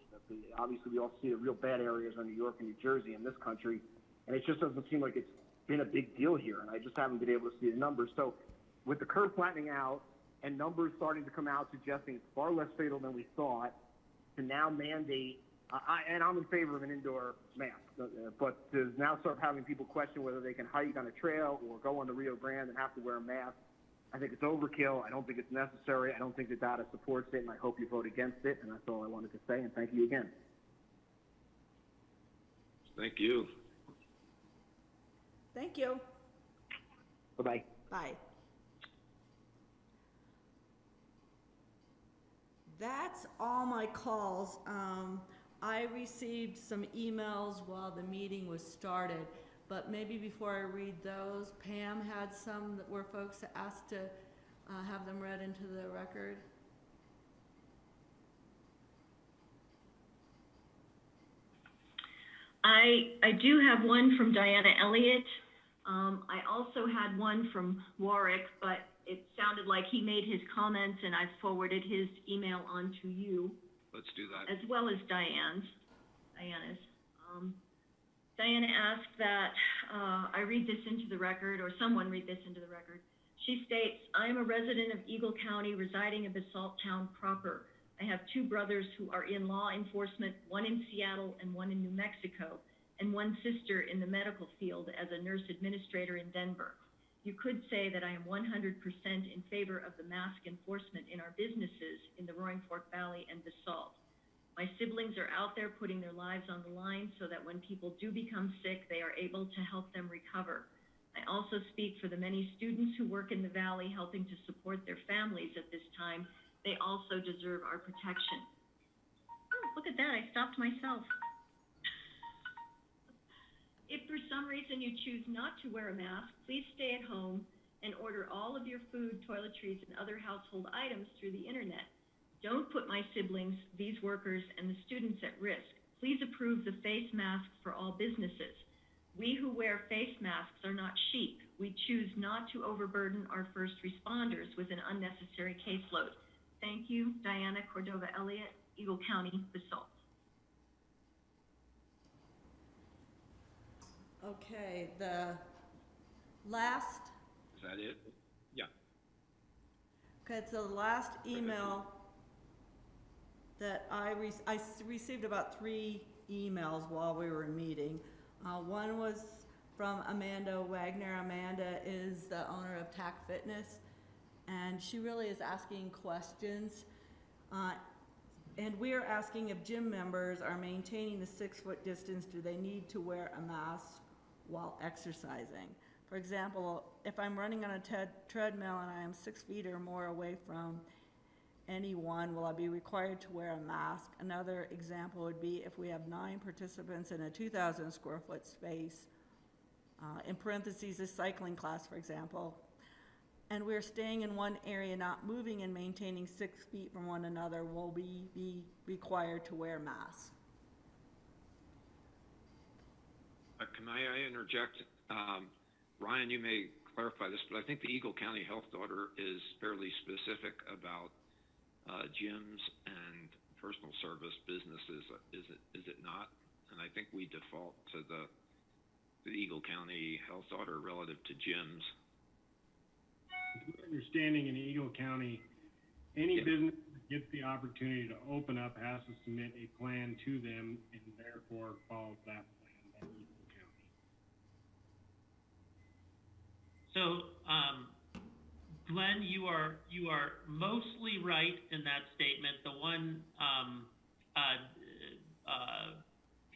Obviously, we all see the real bad areas in New York and New Jersey in this country, and it just doesn't seem like it's been a big deal here, and I just haven't been able to see the numbers. So with the curve flattening out and numbers starting to come out suggesting it's far less fatal than we thought, to now mandate, and I'm in favor of an indoor mask, but to now start having people question whether they can hike on a trail or go on the Rio Grande and have to wear a mask, I think it's overkill. I don't think it's necessary. I don't think the data supports it, and I hope you vote against it, and that's all I wanted to say, and thank you again. Thank you. Thank you. Bye-bye. Bye. That's all my calls. I received some emails while the meeting was started, but maybe before I read those, Pam had some that were folks that asked to have them read into the record. I do have one from Diana Elliott. I also had one from Warwick, but it sounded like he made his comments and I forwarded his email on to you. Let's do that. As well as Diana's. Diana asked that I read this into the record, or someone read this into the record. She states, I am a resident of Eagle County residing in Basalt Town proper. I have 2 brothers who are in law enforcement, one in Seattle and one in New Mexico, and one sister in the medical field as a nurse administrator in Denver. You could say that I am 100% in favor of the mask enforcement in our businesses in the Roaring Fork Valley and Basalt. My siblings are out there putting their lives on the line so that when people do become sick, they are able to help them recover. I also speak for the many students who work in the Valley helping to support their families at this time. They also deserve our protection. Oh, look at that, I stopped myself. If for some reason you choose not to wear a mask, please stay at home and order all of your food, toiletries, and other household items through the internet. Don't put my siblings, these workers, and the students at risk. Please approve the face mask for all businesses. We who wear face masks are not sheep. We choose not to overburden our first responders with an unnecessary caseload. Thank you, Diana Cordova Elliott, Eagle County, Basalt. Okay, the last. Is that it? Yeah. Okay, it's the last email that I received about 3 emails while we were meeting. One was from Amanda Wagner. Amanda is the owner of TAC Fitness, and she really is asking questions. And we are asking if gym members are maintaining the 6-foot distance, do they need to wear a mask while exercising? For example, if I'm running on a treadmill and I am 6 feet or more away from anyone, will I be required to wear a mask? Another example would be if we have 9 participants in a 2,000 square foot space, in parentheses, a cycling class, for example, and we're staying in one area, not moving and maintaining 6 feet from one another, will we be required to wear masks? Can I interject? Ryan, you may clarify this, but I think the Eagle County Health Order is fairly specific about gyms and personal service businesses, is it not? And I think we default to the Eagle County Health Order relative to gyms. My understanding in Eagle County, any business that gets the opportunity to open up has to submit a plan to them and therefore follow that plan by Eagle County. So, Glenn, you are mostly right in that statement. The one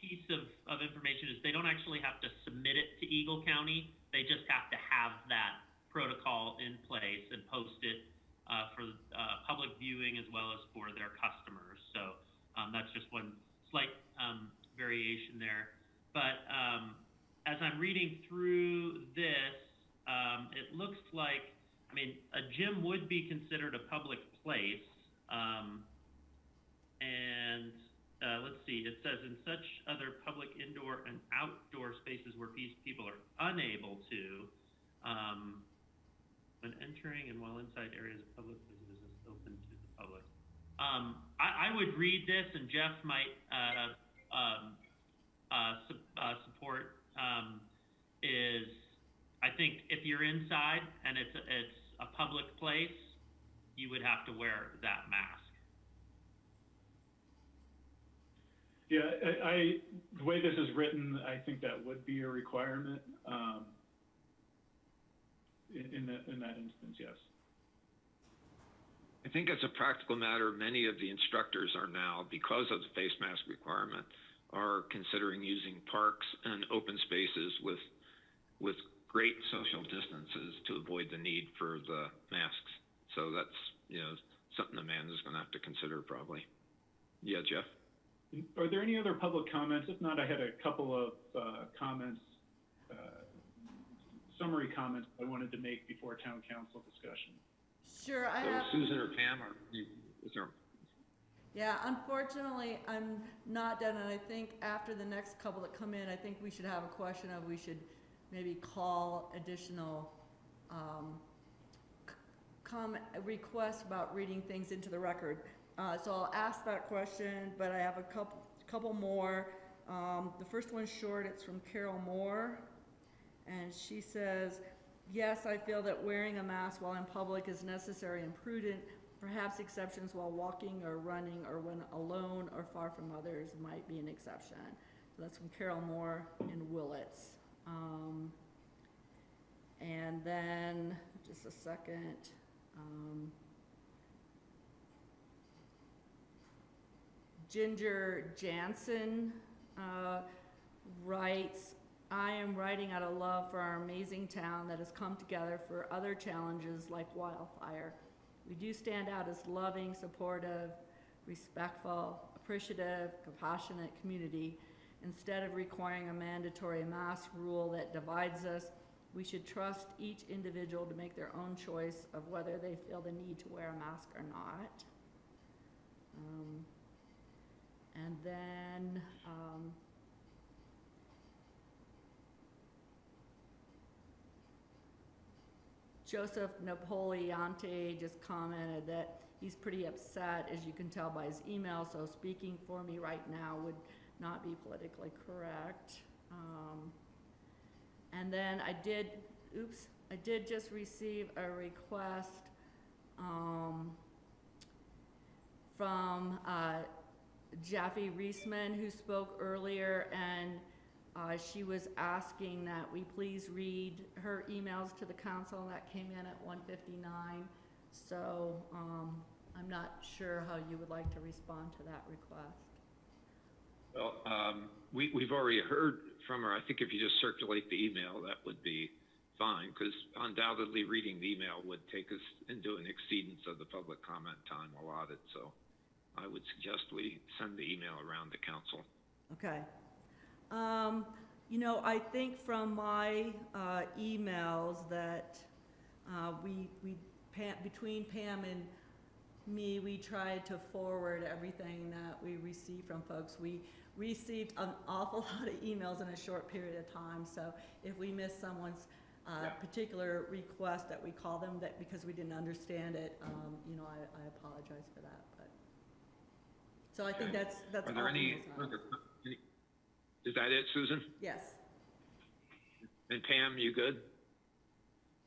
piece of information is they don't actually have to submit it to Eagle County. They just have to have that protocol in place and post it for public viewing as well as for their customers. So that's just one slight variation there. But as I'm reading through this, it looks like, I mean, a gym would be considered a public place. And let's see, it says in such other public indoor and outdoor spaces where people are unable to, when entering and while inside areas of public business open to the public. I would read this, and Jeff might support, is I think if you're inside and it's a public place, you would have to wear that mask. Yeah, the way this is written, I think that would be a requirement in that instance, yes. I think as a practical matter, many of the instructors are now, because of the face mask requirement, are considering using parks and open spaces with great social distances to avoid the need for the masks. So that's, you know, something Amanda's going to have to consider probably. Yeah, Jeff? Are there any other public comments? If not, I had a couple of comments, summary comments I wanted to make before town council discussion. Sure, I So have. Susan or Pam, or is there? Yeah, unfortunately, I'm not done, and I think after the next couple that come in, I think we should have a question of we should maybe call additional requests about reading things into the record. So I'll ask that question, but I have a couple more. The first one's short. It's from Carol Moore, and she says, yes, I feel that wearing a mask while in public is necessary and prudent. Perhaps exceptions while walking or running or when alone or far from others might be an exception. So that's from Carol Moore in Willits. And then, just a second. Ginger Jansen writes, I am writing out of love for our amazing town that has come together for other challenges like wildfire. We do stand out as loving, supportive, respectful, appreciative, compassionate community. Instead of requiring a mandatory mask rule that divides us, we should trust each individual to make their own choice of whether they feel the need to wear a mask or not. And then Joseph Napoliante just commented that he's pretty upset, as you can tell by his email, so speaking for me right now would not be politically correct. And then I did just receive a request from Jaffe Reisman, who spoke earlier, and she was asking that we please read her emails to the council. That came in at 1:59. So I'm not sure how you would like to respond to that request. Well, we've already heard from her. I think if you just circulate the email, that would be fine, because undoubtedly reading the email would take us into an exceedance of the public comment time allotted. So I would suggest we send the email around to council. Okay. You know, I think from my emails that between Pam and me, we tried to forward everything that we received from folks. We received an awful lot of emails in a short period of time, so if we missed someone's particular request, that we call them that because we didn't understand it, you know, I apologize for that. But so I think that's Are there any? Is that it, Susan? Yes. And Pam, you good?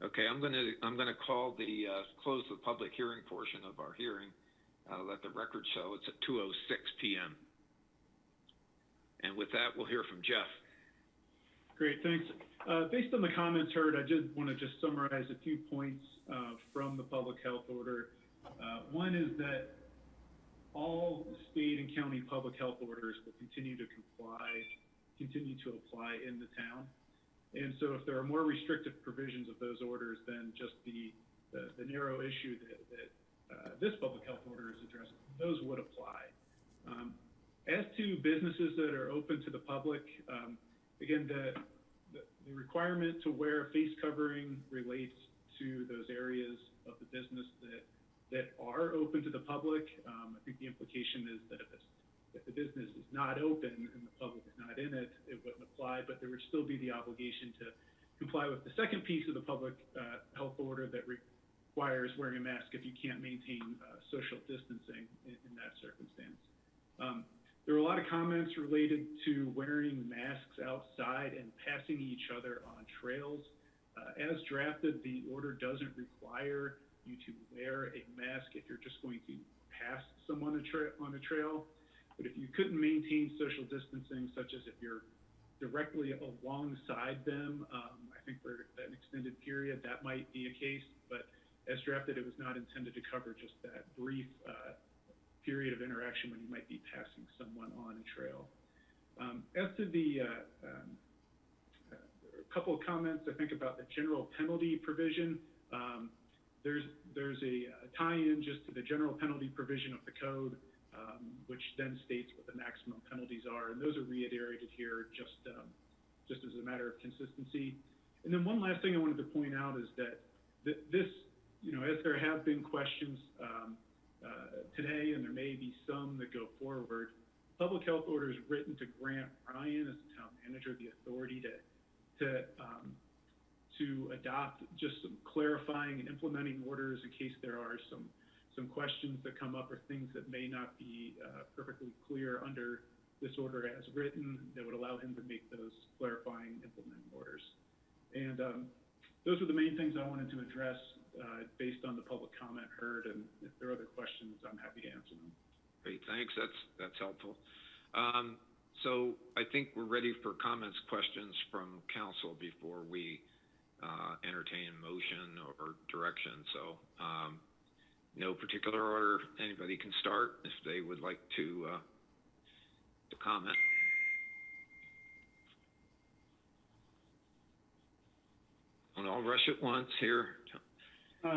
Okay, I'm gonna call close the public hearing portion of our hearing. Let the record show it's at 2:06 p.m. And with that, we'll hear from Jeff. Great, thanks. Based on the comments heard, I did want to just summarize a few points from the public health order. One is that all state and County public health orders will continue to apply in the town. And so if there are more restrictive provisions of those orders than just the narrow issue that this public health order is addressing, those would apply. As to businesses that are open to the public, again, the requirement to wear a face covering relates to those areas of the business that are open to the public. I think the implication is that if the business is not open and the public is not in it, it wouldn't apply, but there would still be the obligation to comply with the second piece of the public health order that requires wearing a mask if you can't maintain social distancing in that circumstance. There were a lot of comments related to wearing masks outside and passing each other on trails. As drafted, the order doesn't require you to wear a mask if you're just going to pass someone on a trail. But if you couldn't maintain social distancing, such as if you're directly alongside them, I think for an extended period, that might be a case. But as drafted, it was not intended to cover just that brief period of interaction when you might be passing someone on a trail. As to a couple of comments, I think, about the general penalty provision. There's a tie-in just to the general penalty provision of the code, which then states what the maximum penalties are, and those are reiterated here just as a matter of consistency. And then one last thing I wanted to point out is that this, as there have been questions today, and there may be some that go forward, public health order is written to grant Ryan, as the town manager, the authority to adopt just some clarifying and implementing orders in case there are some questions that come up or things that may not be perfectly clear under this order as written that would allow him to make those clarifying implementing orders. And those were the main things I wanted to address based on the public comment heard, and if there are other questions, I'm happy to answer them. Great, thanks. That's helpful. So I think we're ready for comments, questions from council before we entertain motion or direction. So no particular order. Anybody can start if they would like to comment. Don't all rush at once here. So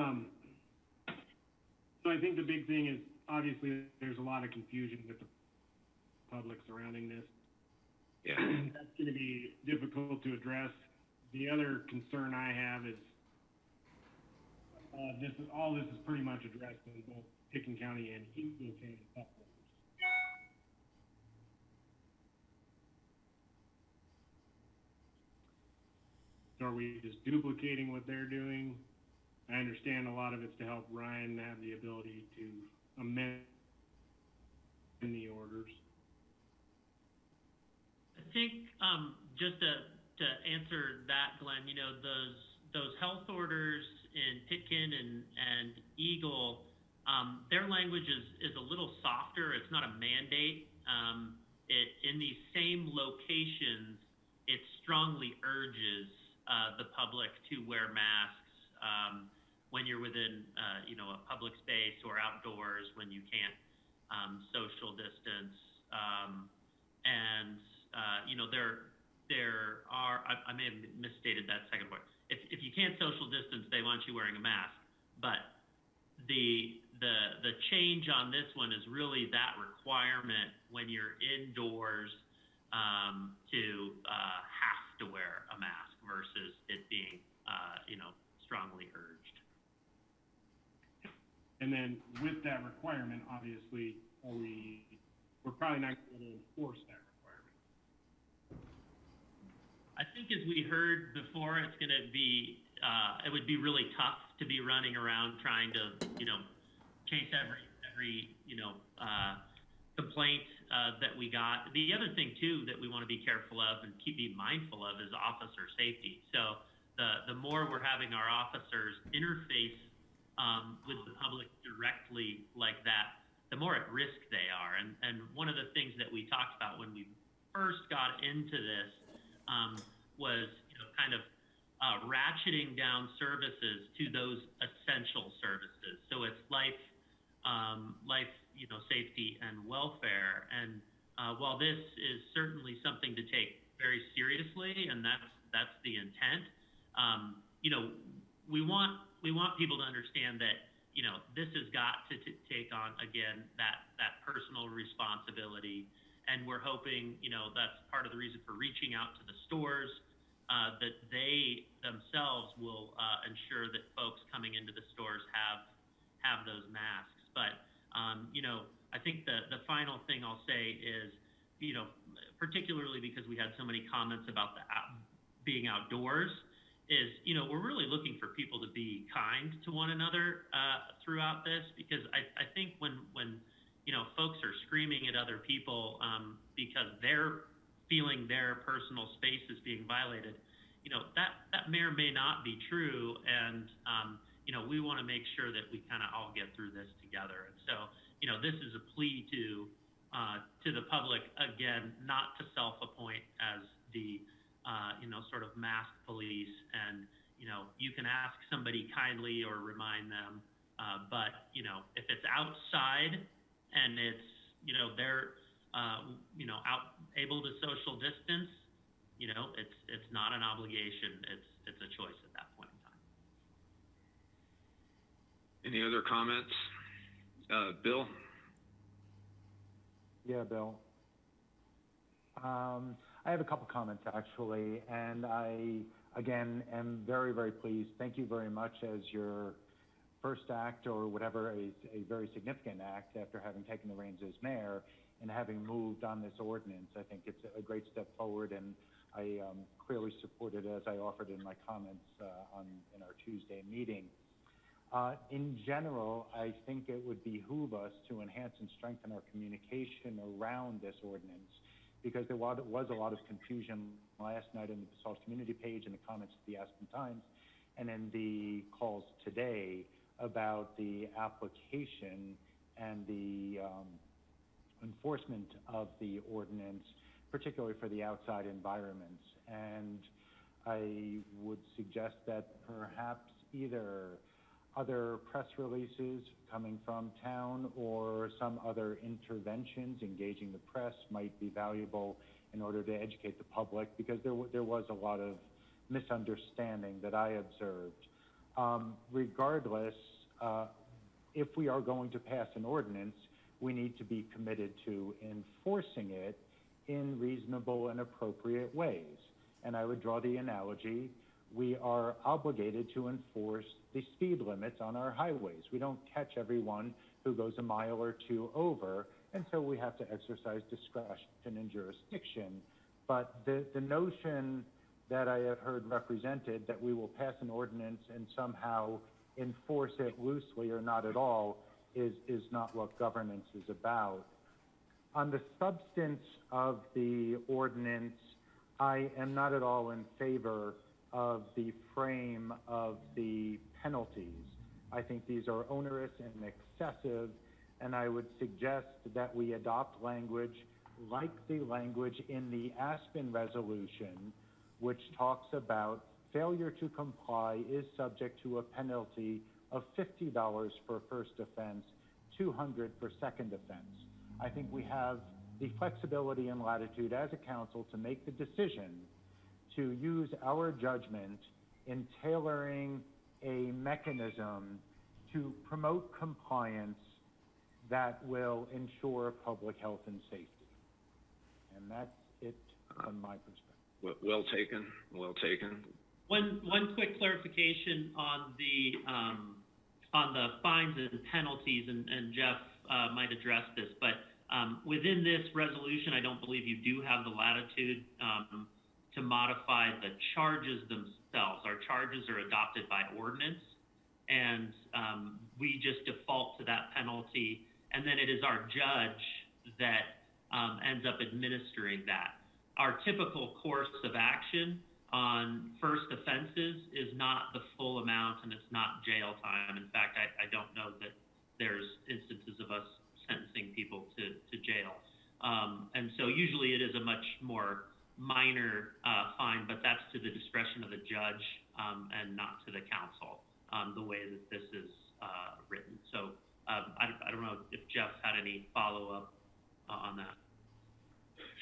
I think the big thing is, obviously, there's a lot of confusion with the public surrounding this. Yeah. That's going to be difficult to address. The other concern I have is all this is pretty much addressed in both Pickens County and Eagle County health orders. So are we just duplicating what they're doing? I understand a lot of it's to help Ryan have the ability to amend the orders. I think just to answer that, Glenn, those health orders in Pitkin and Eagle, their language is a little softer. It's not a mandate. In these same locations, it strongly urges the public to wear masks when you're within a public space or outdoors when you can't social distance. There are, I may have misstated that second part. If you can't social distance, they want you wearing a mask. But the change on this one is really that requirement when you're indoors to have to wear a mask versus it being strongly urged. And then with that requirement, obviously, we're probably not going to enforce that requirement. I think as we heard before, it's going to be, it would be really tough to be running around trying to, chase every complaint that we got. The other thing too that we want to be careful of and be mindful of is officer safety. So the more we're having our officers interface with the public directly like that, the more at risk they are. And one of the things that we talked about when we first got into this was kind of ratcheting down services to those essential services. So it's life safety and welfare. And while this is certainly something to take very seriously, and that's the intent, we want people to understand that this has got to take on again that personal responsibility, and we're hoping that's part of the reason for reaching out to the stores, that they themselves will ensure that folks coming into the stores have those masks. But I think the final thing I'll say is, particularly because we had so many comments about being outdoors, is we're really looking for people to be kind to one another throughout this, because I think when folks are screaming at other people because they're feeling their personal space is being violated, that may or may not be true, and we want to make sure that we kind of all get through this together. And so this is a plea to the public, again, not to self-appoint as the sort of mask police, and you can ask somebody kindly or remind them, but if it's outside and it's they're out able to social distance, it's not an obligation, it's a choice at that point in time. Any other comments? Bill? Yeah, Bill. I have a couple comments actually, and I again am very, very pleased. Thank you very much as your first act, or whatever, a very significant act after having taken the reins as mayor and having moved on this ordinance. I think it's a great step forward, and I clearly support it as I offered in my comments in our Tuesday meeting. In general, I think it would behoove us to enhance and strengthen our communication around this ordinance, because there was a lot of confusion last night in the Basalt community page, in the comments to the Aspen Times, and in the calls today about the application and the enforcement of the ordinance, particularly for the outside environments. And I would suggest that perhaps either other press releases coming from town or some other interventions engaging the press might be valuable in order to educate the public, because there was a lot of misunderstanding that I observed. Regardless, if we are going to pass an ordinance, we need to be committed to enforcing it in reasonable and appropriate ways. And I would draw the analogy, we are obligated to enforce the speed limits on our highways. We don't catch everyone who goes a mile or two over, and so we have to exercise discretion and jurisdiction. But the notion that I have heard represented, that we will pass an ordinance and somehow enforce it loosely or not at all, is not what governance is about. On the substance of the ordinance, I am not at all in favor of the frame of the penalties. I think these are onerous and excessive, and I would suggest that we adopt language like the language in the Aspen resolution, which talks about failure to comply is subject to a penalty of $50 for first offense, $200 for second offense. I think we have the flexibility and latitude as a council to make the decision to use our judgment in tailoring a mechanism to promote compliance that will ensure public health and safety. And that's it from my perspective. Well taken, well taken. One quick clarification on the fines and penalties, and Jeff might address this, but within this resolution, I don't believe you do have the latitude to modify the charges themselves. Our charges are adopted by ordinance, and we just default to that penalty, and then it is our judge that ends up administering that. Our typical course of action on first offenses is not the full amount, and it's not jail time. In fact, I don't know that there's instances of us sentencing people to jail. And so usually it is a much more minor fine, but that's to the discretion of the judge and not to the council, the way that this is written. So I don't know if Jeff had any follow-up on that.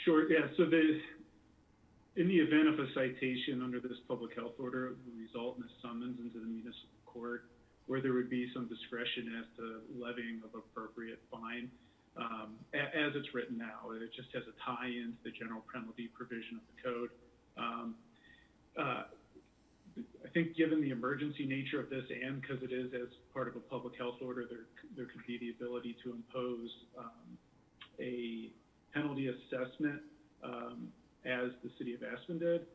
Sure, yeah, so in the event of a citation under this public health order, it would result in a summons into the municipal court where there would be some discretion as to levying of appropriate fine. As it's written now, it just has a tie-in to the general penalty provision of the code. I think given the emergency nature of this and because it is as part of a public health order, there could be the ability to impose a penalty assessment as the city of Aspen did,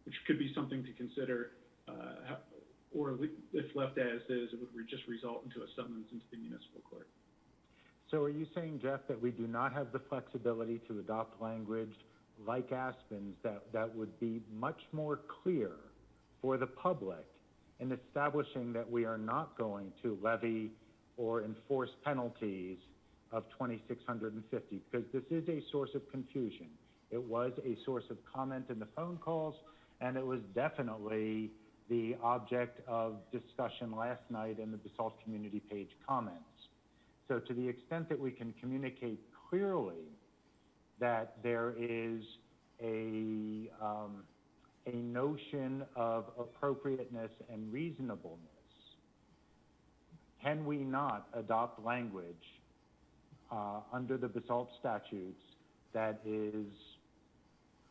which could be something to consider, or if left as is, it would just result into a summons into the municipal court. So are you saying, Jeff, that we do not have the flexibility to adopt language like Aspen's that would be much more clear for the public in establishing that we are not going to levy or enforce penalties of $2,650, because this is a source of confusion. It was a source of comment in the phone calls, and it was definitely the object of discussion last night in the Basalt community page comments. So to the extent that we can communicate clearly that there is a notion of appropriateness and reasonableness, can we not adopt language under the Basalt statutes that is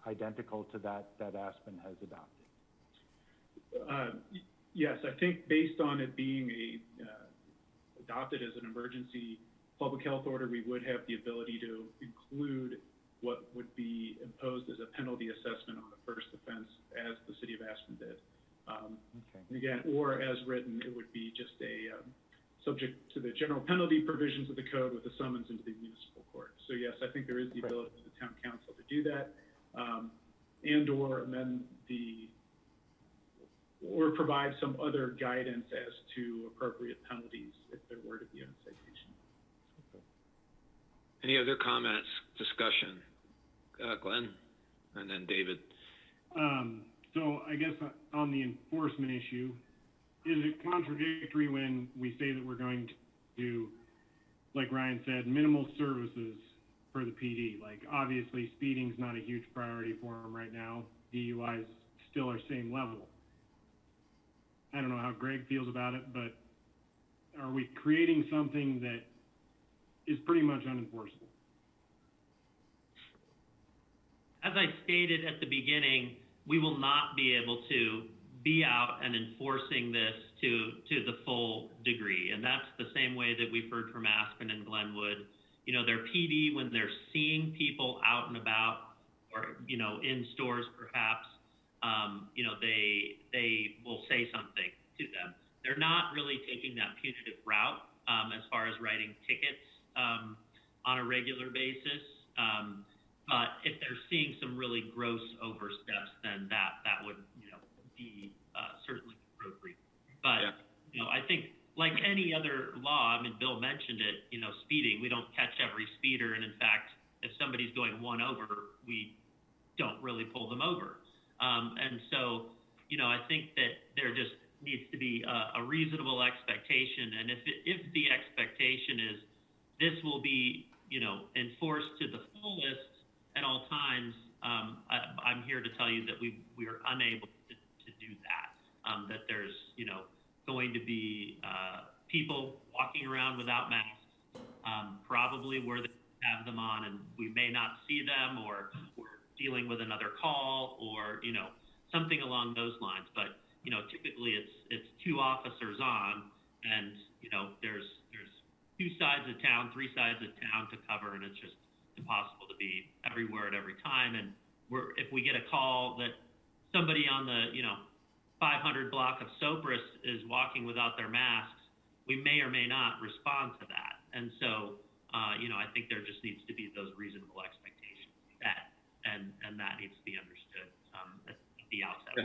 identical to that Aspen has adopted? Yes, I think based on it being adopted as an emergency public health order, we would have the ability to include what would be imposed as a penalty assessment on the first offense, as the city of Aspen did. And again, or as written, it would be just a subject to the general penalty provisions of the code with a summons into the municipal court. So yes, I think there is the ability for the town council to do that, and or amend or provide some other guidance as to appropriate penalties if there were to be a citation. Any other comments, discussion? Glenn, and then David. So I guess on the enforcement issue, is it contradictory when we say that we're going to do, like Ryan said, minimal services for the PD? Like, obviously, speeding's not a huge priority for them right now. DUIs still are same level. I don't know how Greg feels about it, but are we creating something that is pretty much unenforceable? As I stated at the beginning, we will not be able to be out and enforcing this to the full degree. And that's the same way that we've heard from Aspen and Glenwood. You know, their PD, when they're seeing people out and about, or, you know, in stores perhaps, you know, they will say something to them. They're not really taking that punitive route as far as writing tickets on a regular basis. But if they're seeing some really gross oversteps, then that would, you know, be certainly appropriate. But, you know, I think like any other law, I mean, Bill mentioned it, you know, speeding, we don't catch every speeder. And in fact, if somebody's going one over, we don't really pull them over. And so, you know, I think that there just needs to be a reasonable expectation. And if the expectation is this will be, you know, enforced to the fullest at all times, I'm here to tell you that we are unable to do that. That there's, you know, going to be people walking around without masks, probably where they have them on, and we may not see them, or we're dealing with another call, or, you know, something along those lines. But, you know, typically it's two officers on, and, you know, there's two sides of town, three sides of town to cover, and it's just impossible to be everywhere at every time. And if we get a call that somebody on the, you know, 500 block of Sopris is walking without their masks, we may or may not respond to that. And so, you know, I think there just needs to be those reasonable expectations and that needs to be understood at the outset.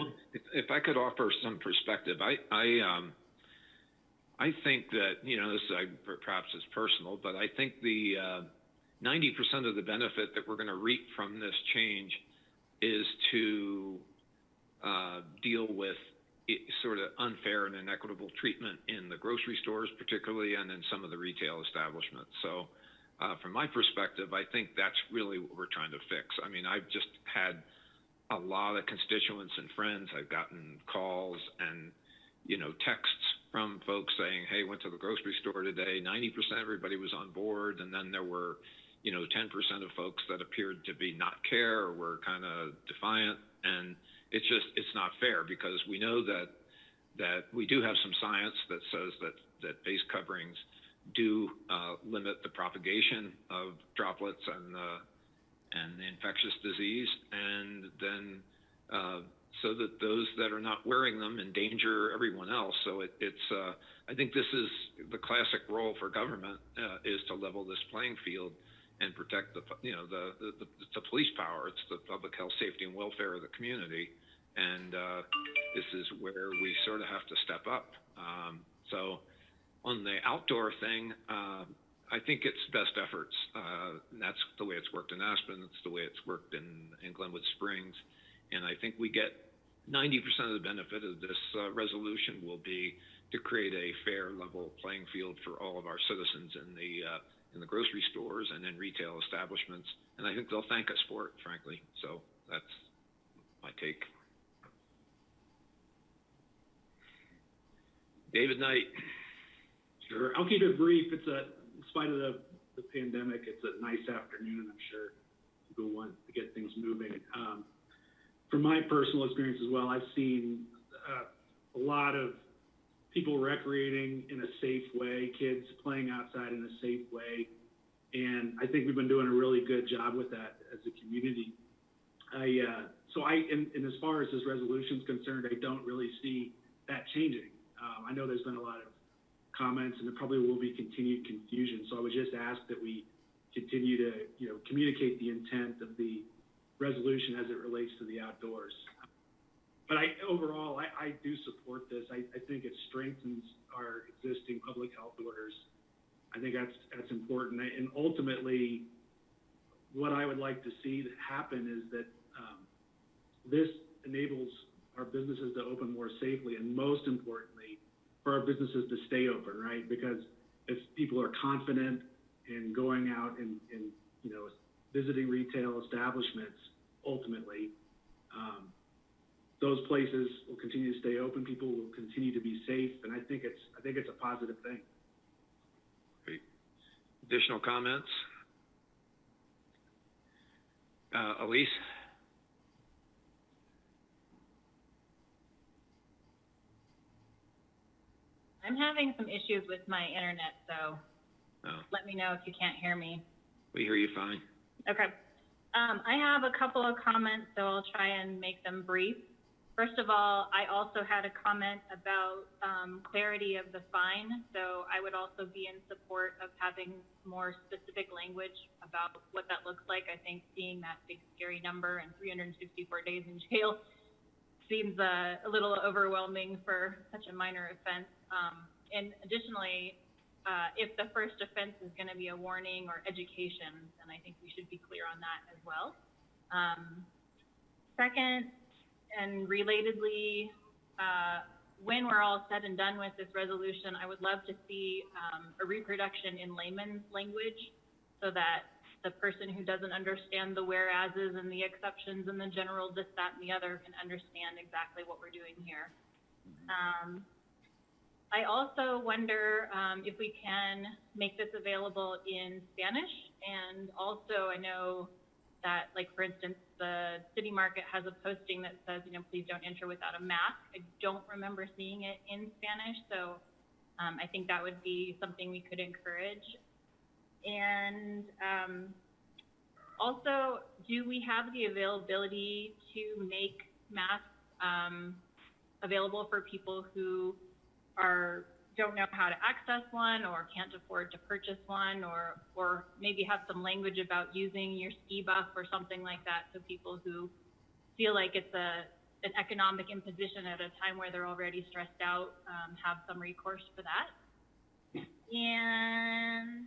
If I could offer some perspective, I think that, you know, this perhaps is personal, but I think the 90% of the benefit that we're going to reap from this change is to deal with sort of unfair and inequitable treatment in the grocery stores particularly, and in some of the retail establishments. So from my perspective, I think that's really what we're trying to fix. I mean, I've just had a lot of constituents and friends. I've gotten calls and, you know, texts from folks saying, hey, went to the grocery store today, 90% everybody was on board, and then there were, you know, 10% of folks that appeared to be not care or were kind of defiant. And it's just, it's not fair, because we know that we do have some science that says that face coverings do limit the propagation of droplets and the infectious disease, and then so that those that are not wearing them endanger everyone else. So it's I think this is the classic role for government, is to level this playing field and protect the police power. It's the public health, safety, and welfare of the community, and this is where we sort of have to step up. So on the outdoor thing, I think it's best efforts. And that's the way it's worked in Aspen. It's the way it's worked in Glenwood Springs. And I think we get 90% of the benefit of this resolution will be to create a fair, level playing field for all of our citizens in the grocery stores and in retail establishments. And I think they'll thank us for it, frankly. So that's my take. David Knight. Sure, I'll keep it brief. In spite of the pandemic, it's a nice afternoon, and I'm sure people want to get things moving. From my personal experience as well, I've seen a lot of people recreating in a safe way, kids playing outside in a safe way, and I think we've been doing a really good job with that as a community. And as far as this resolution is concerned, I don't really see that changing. I know there's been a lot of comments, and there probably will be continued confusion. So I would just ask that we continue to, communicate the intent of the resolution as it relates to the outdoors. But overall, I do support this. I think it strengthens our existing public health orders. I think that's important. And ultimately, what I would like to see happen is that this enables our businesses to open more safely, and most importantly, for our businesses to stay open, right? Because if people are confident in going out and visiting retail establishments, ultimately, those places will continue to stay open. People will continue to be safe, and I think it's a positive thing. Great. Additional comments? Elise? I'm having some issues with my internet, so let me know if you can't hear me. We hear you fine. Okay. I have a couple of comments, so I'll try and make them brief. First of all, I also had a comment about clarity of the fine, so I would also be in support of having more specific language about what that looks like. I think seeing that big scary number and 364 days in jail seems a little overwhelming for such a minor offense. And additionally, if the first offense is going to be a warning or education, then I think we should be clear on that as well. Second, and relatedly, when we're all said and done with this resolution, I would love to see a reproduction in layman's language so that the person who doesn't understand the whereases and the exceptions and the general this, that, and the other can understand exactly what we're doing here. I also wonder if we can make this available in Spanish. And also I know that, like, for instance, the City Market has a posting that says, please don't enter without a mask. I don't remember seeing it in Spanish. So I think that would be something we could encourage. And also, do we have the availability to make masks available for people who don't know how to access one or can't afford to purchase one, or maybe have some language about using your ski buff or something like that, so people who feel like it's an economic imposition at a time where they're already stressed out have some recourse for that. And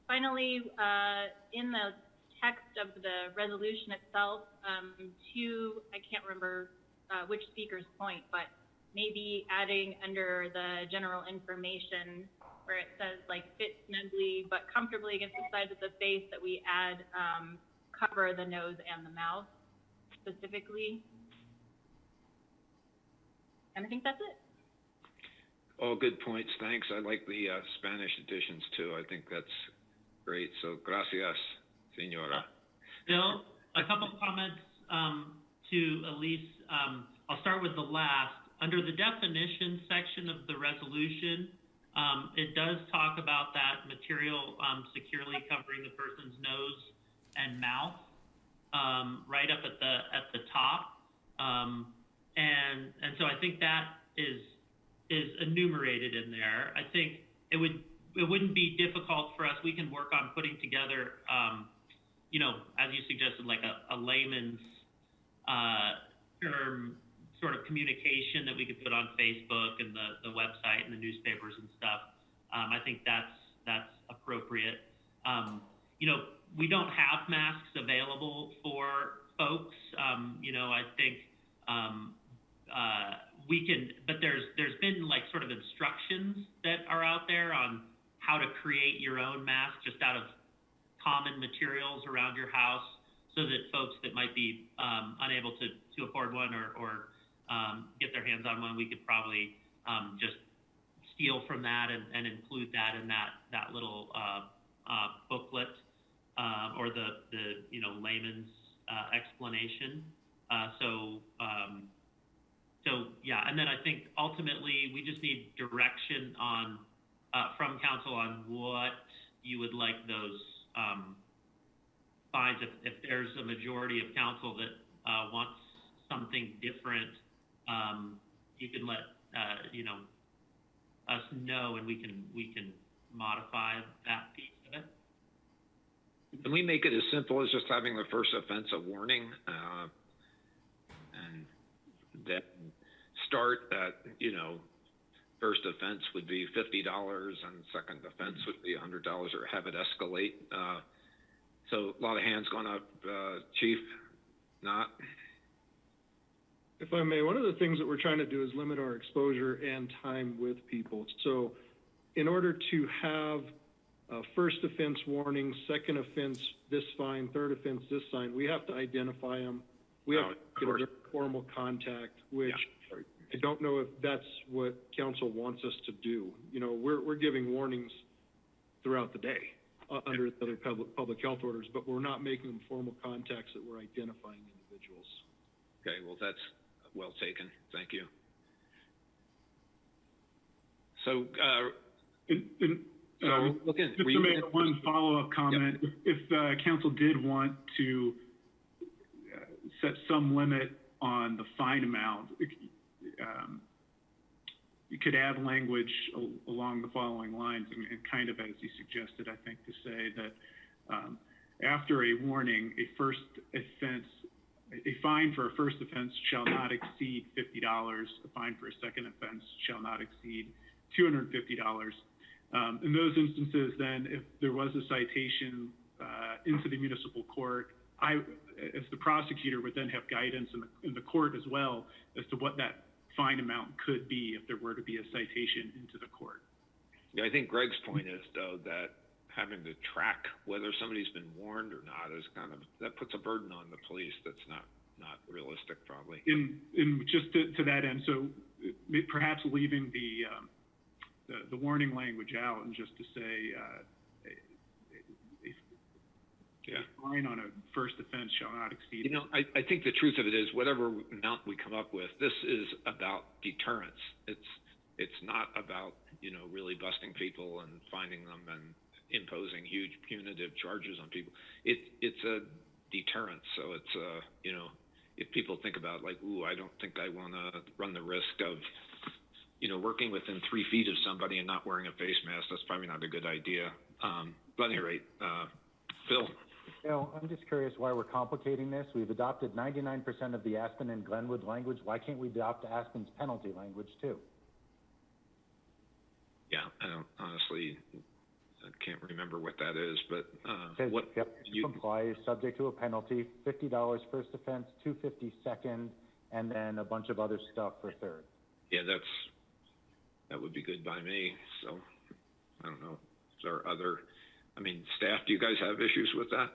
finally, in the text of the resolution itself, I can't remember which speaker's point, but maybe adding under the general information where it says like fit snugly but comfortably against the sides of the face, that we add cover the nose and the mouth specifically. And I think that's it. All good points. Thanks. I like the Spanish editions too. I think that's great. So, gracias, señora. Bill, a couple comments to Elise. I'll start with the last. Under the definition section of the resolution, it does talk about that material securely covering the person's nose and mouth, right up at the top, and so I think that is enumerated in there. I think it wouldn't be difficult for us. We can work on putting together, as you suggested, like a layman's term sort of communication that we could put on Facebook and the website and the newspapers and stuff. I think that's appropriate. We don't have masks available for folks. I think we can, but there's been like sort of instructions that are out there on how to create your own mask just out of common materials around your house, so that folks that might be unable to afford one or get their hands on one, we could probably just steal from that and include that in that little booklet or the layman's explanation. So yeah, and then I think ultimately we just need direction on from council on what you would like those fines. If there's a majority of council that wants something different, you can let us know, and we can modify that piece of it. Can we make it as simple as just having the first offense a warning, and then start at, first offense would be $50 and second offense would be $100, or have it escalate? So a lot of hands going up, Chief, not? If I may, one of the things that we're trying to do is limit our exposure and time with people. So in order to have first offense warning, second offense this fine, third offense this fine, we have to identify them. We have to get a formal contact, which I don't know if that's what council wants us to do. We're giving warnings throughout the day under other public health orders, but we're not making them formal contacts that we're identifying individuals. Okay, well, that's well taken. Thank you. So, Mr. Mayor, one follow-up comment. Yep. If council did want to set some limit on the fine amount, you could add language along the following lines, and kind of as you suggested, I think, to say that after a warning, a fine for a first offense shall not exceed $50. A fine for a second offense shall not exceed $250. In those instances, then, if there was a citation into the municipal court, I, as the prosecutor, would then have guidance in the court as well as to what that fine amount could be if there were to be a citation into the court. Yeah, I think Greg's point is, though, that having to track whether somebody's been warned or not is that puts a burden on the police that's not realistic, probably. In just to that end, so perhaps leaving the warning language out, and just to say a fine on a first offense shall not exceed. I think the truth of it is, whatever amount we come up with, this is about deterrence. It's not about really busting people and finding them and imposing huge punitive charges on people. It's a deterrence. So it's if people think about like, ooh, I don't think I want to run the risk of working within 3 feet of somebody and not wearing a face mask, that's probably not a good idea. But at any rate, Phil. I'm just curious why we're complicating this. We've adopted 99% of the Aspen and Glenwood language. Why can't we adopt Aspen's penalty language too? Yeah, I can't remember what that is, but what comply is subject to a penalty, $50 first offense, $250 second, and then a bunch of other stuff for third. Yeah, that would be good by me. So, I don't know. Is there staff, do you guys have issues with that?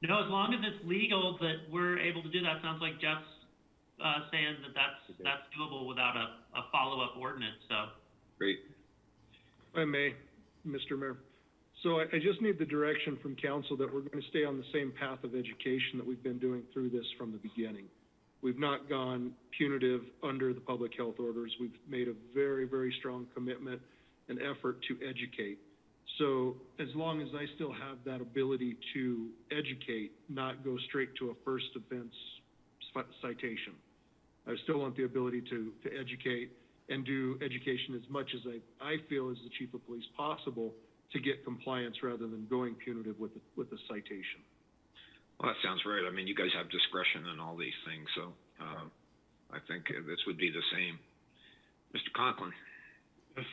No, as long as it's legal that we're able to do that. Sounds like Jeff's saying that's doable without a follow-up ordinance, so. Great. If I may, Mr. Mayor. So I just need the direction from council that we're going to stay on the same path of education that we've been doing through this from the beginning. We've not gone punitive under the public health orders. We've made a very, very strong commitment and effort to educate. So as long as I still have that ability to educate, not go straight to a first offense citation, I still want the ability to educate and do education as much as I feel as the chief of police possible to get compliance rather than going punitive with the citation. Well, that sounds right. I mean, you guys have discretion in all these things, so I think this would be the same. Mr. Conklin.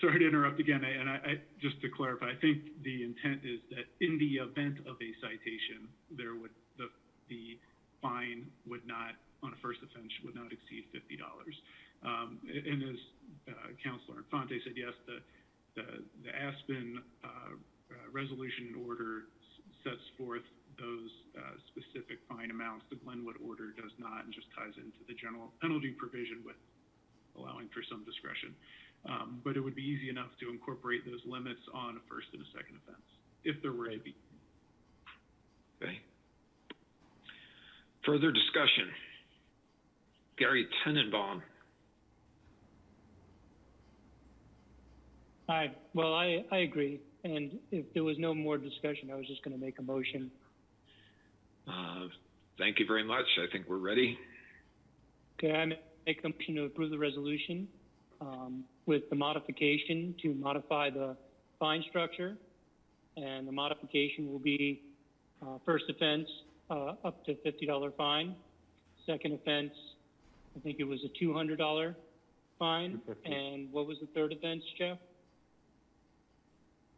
Sorry to interrupt again, and I just to clarify, I think the intent is that in the event of a citation, the fine would not, on a first offense, would not exceed $50. And as Councilor Infante said, yes, the Aspen resolution and order sets forth those specific fine amounts. The Glenwood order does not, and just ties into the general penalty provision with allowing for some discretion. But it would be easy enough to incorporate those limits on a first and a second offense, if there were to be. Okay. Further discussion. Gary Tenenbaum. Hi. Well, I agree. And if there was no more discussion, I was just going to make a motion. Thank you very much. I think we're ready. Okay, I make a motion to approve the resolution with the modification to modify the fine structure. And the modification will be first offense, up to $50 fine. Second offense, I think it was a $200 fine. And what was the third offense, Jeff?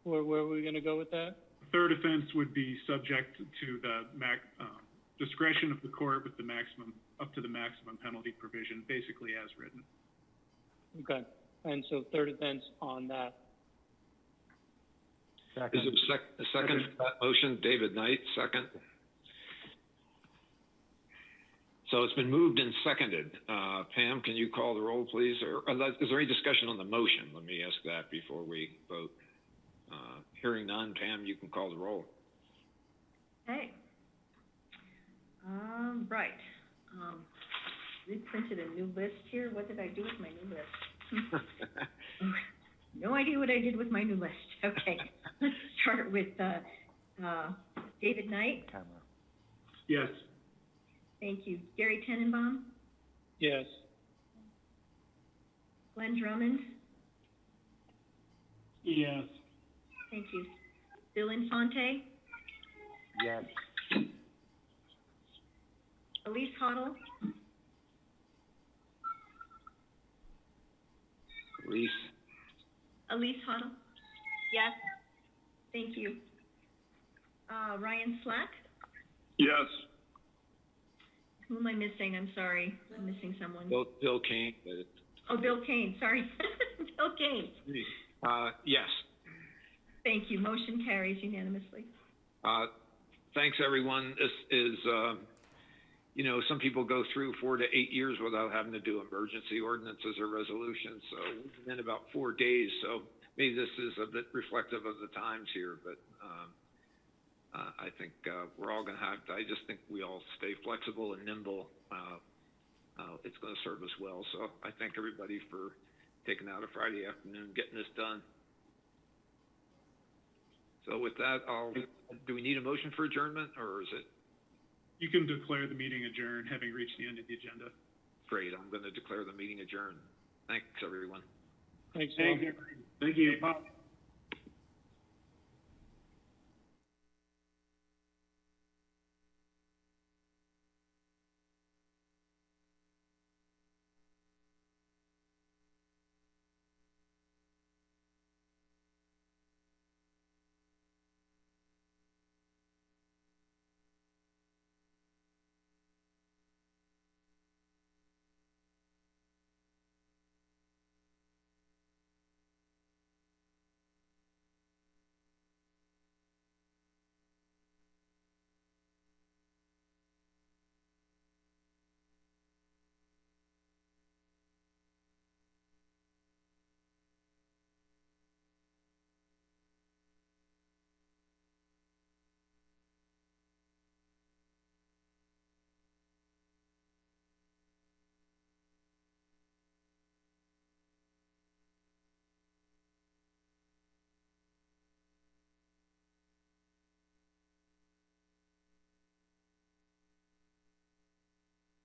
Where are we going to go with that? Third offense would be subject to the discretion of the court with the maximum, up to the maximum penalty provision, basically as written. Okay. And so third offense on that. Second. Is it a second to that motion? David Knight, second. So it's been moved and seconded. Pam, can you call the roll, please? Or is there any discussion on the motion? Let me ask that before we vote. Hearing none, Pam, you can call the roll. Okay. Right. Reprinted a new list here. What did I do with my new list? No idea what I did with my new list. Okay. Let's start with David Knight. Yes. Thank you. Gary Tenenbaum. Yes. Glenn Drummond. Yes. Thank you. Bill Infante. Yes. Elise Hoddle. Elise Hoddle. Yes. Thank you. Ryan Slack. Yes. Who am I missing? I'm sorry. I'm missing someone. Bill Kane. Oh, Bill Kane. Sorry. Bill Kane. Yes. Thank you. Motion carries unanimously. Thanks, everyone. This is, some people go through 4 to 8 years without having to do emergency ordinances or resolutions. So we've been about 4 days. So maybe this is a bit reflective of the times here, but I think we're all going to have to, I just think we all stay flexible and nimble. It's going to serve us well. So I thank everybody for taking out a Friday afternoon, getting this done. So with that, do we need a motion for adjournment, or is it? You can declare the meeting adjourned, having reached the end of the agenda. Great. I'm going to declare the meeting adjourned. Thanks, everyone. Thanks. Thank you.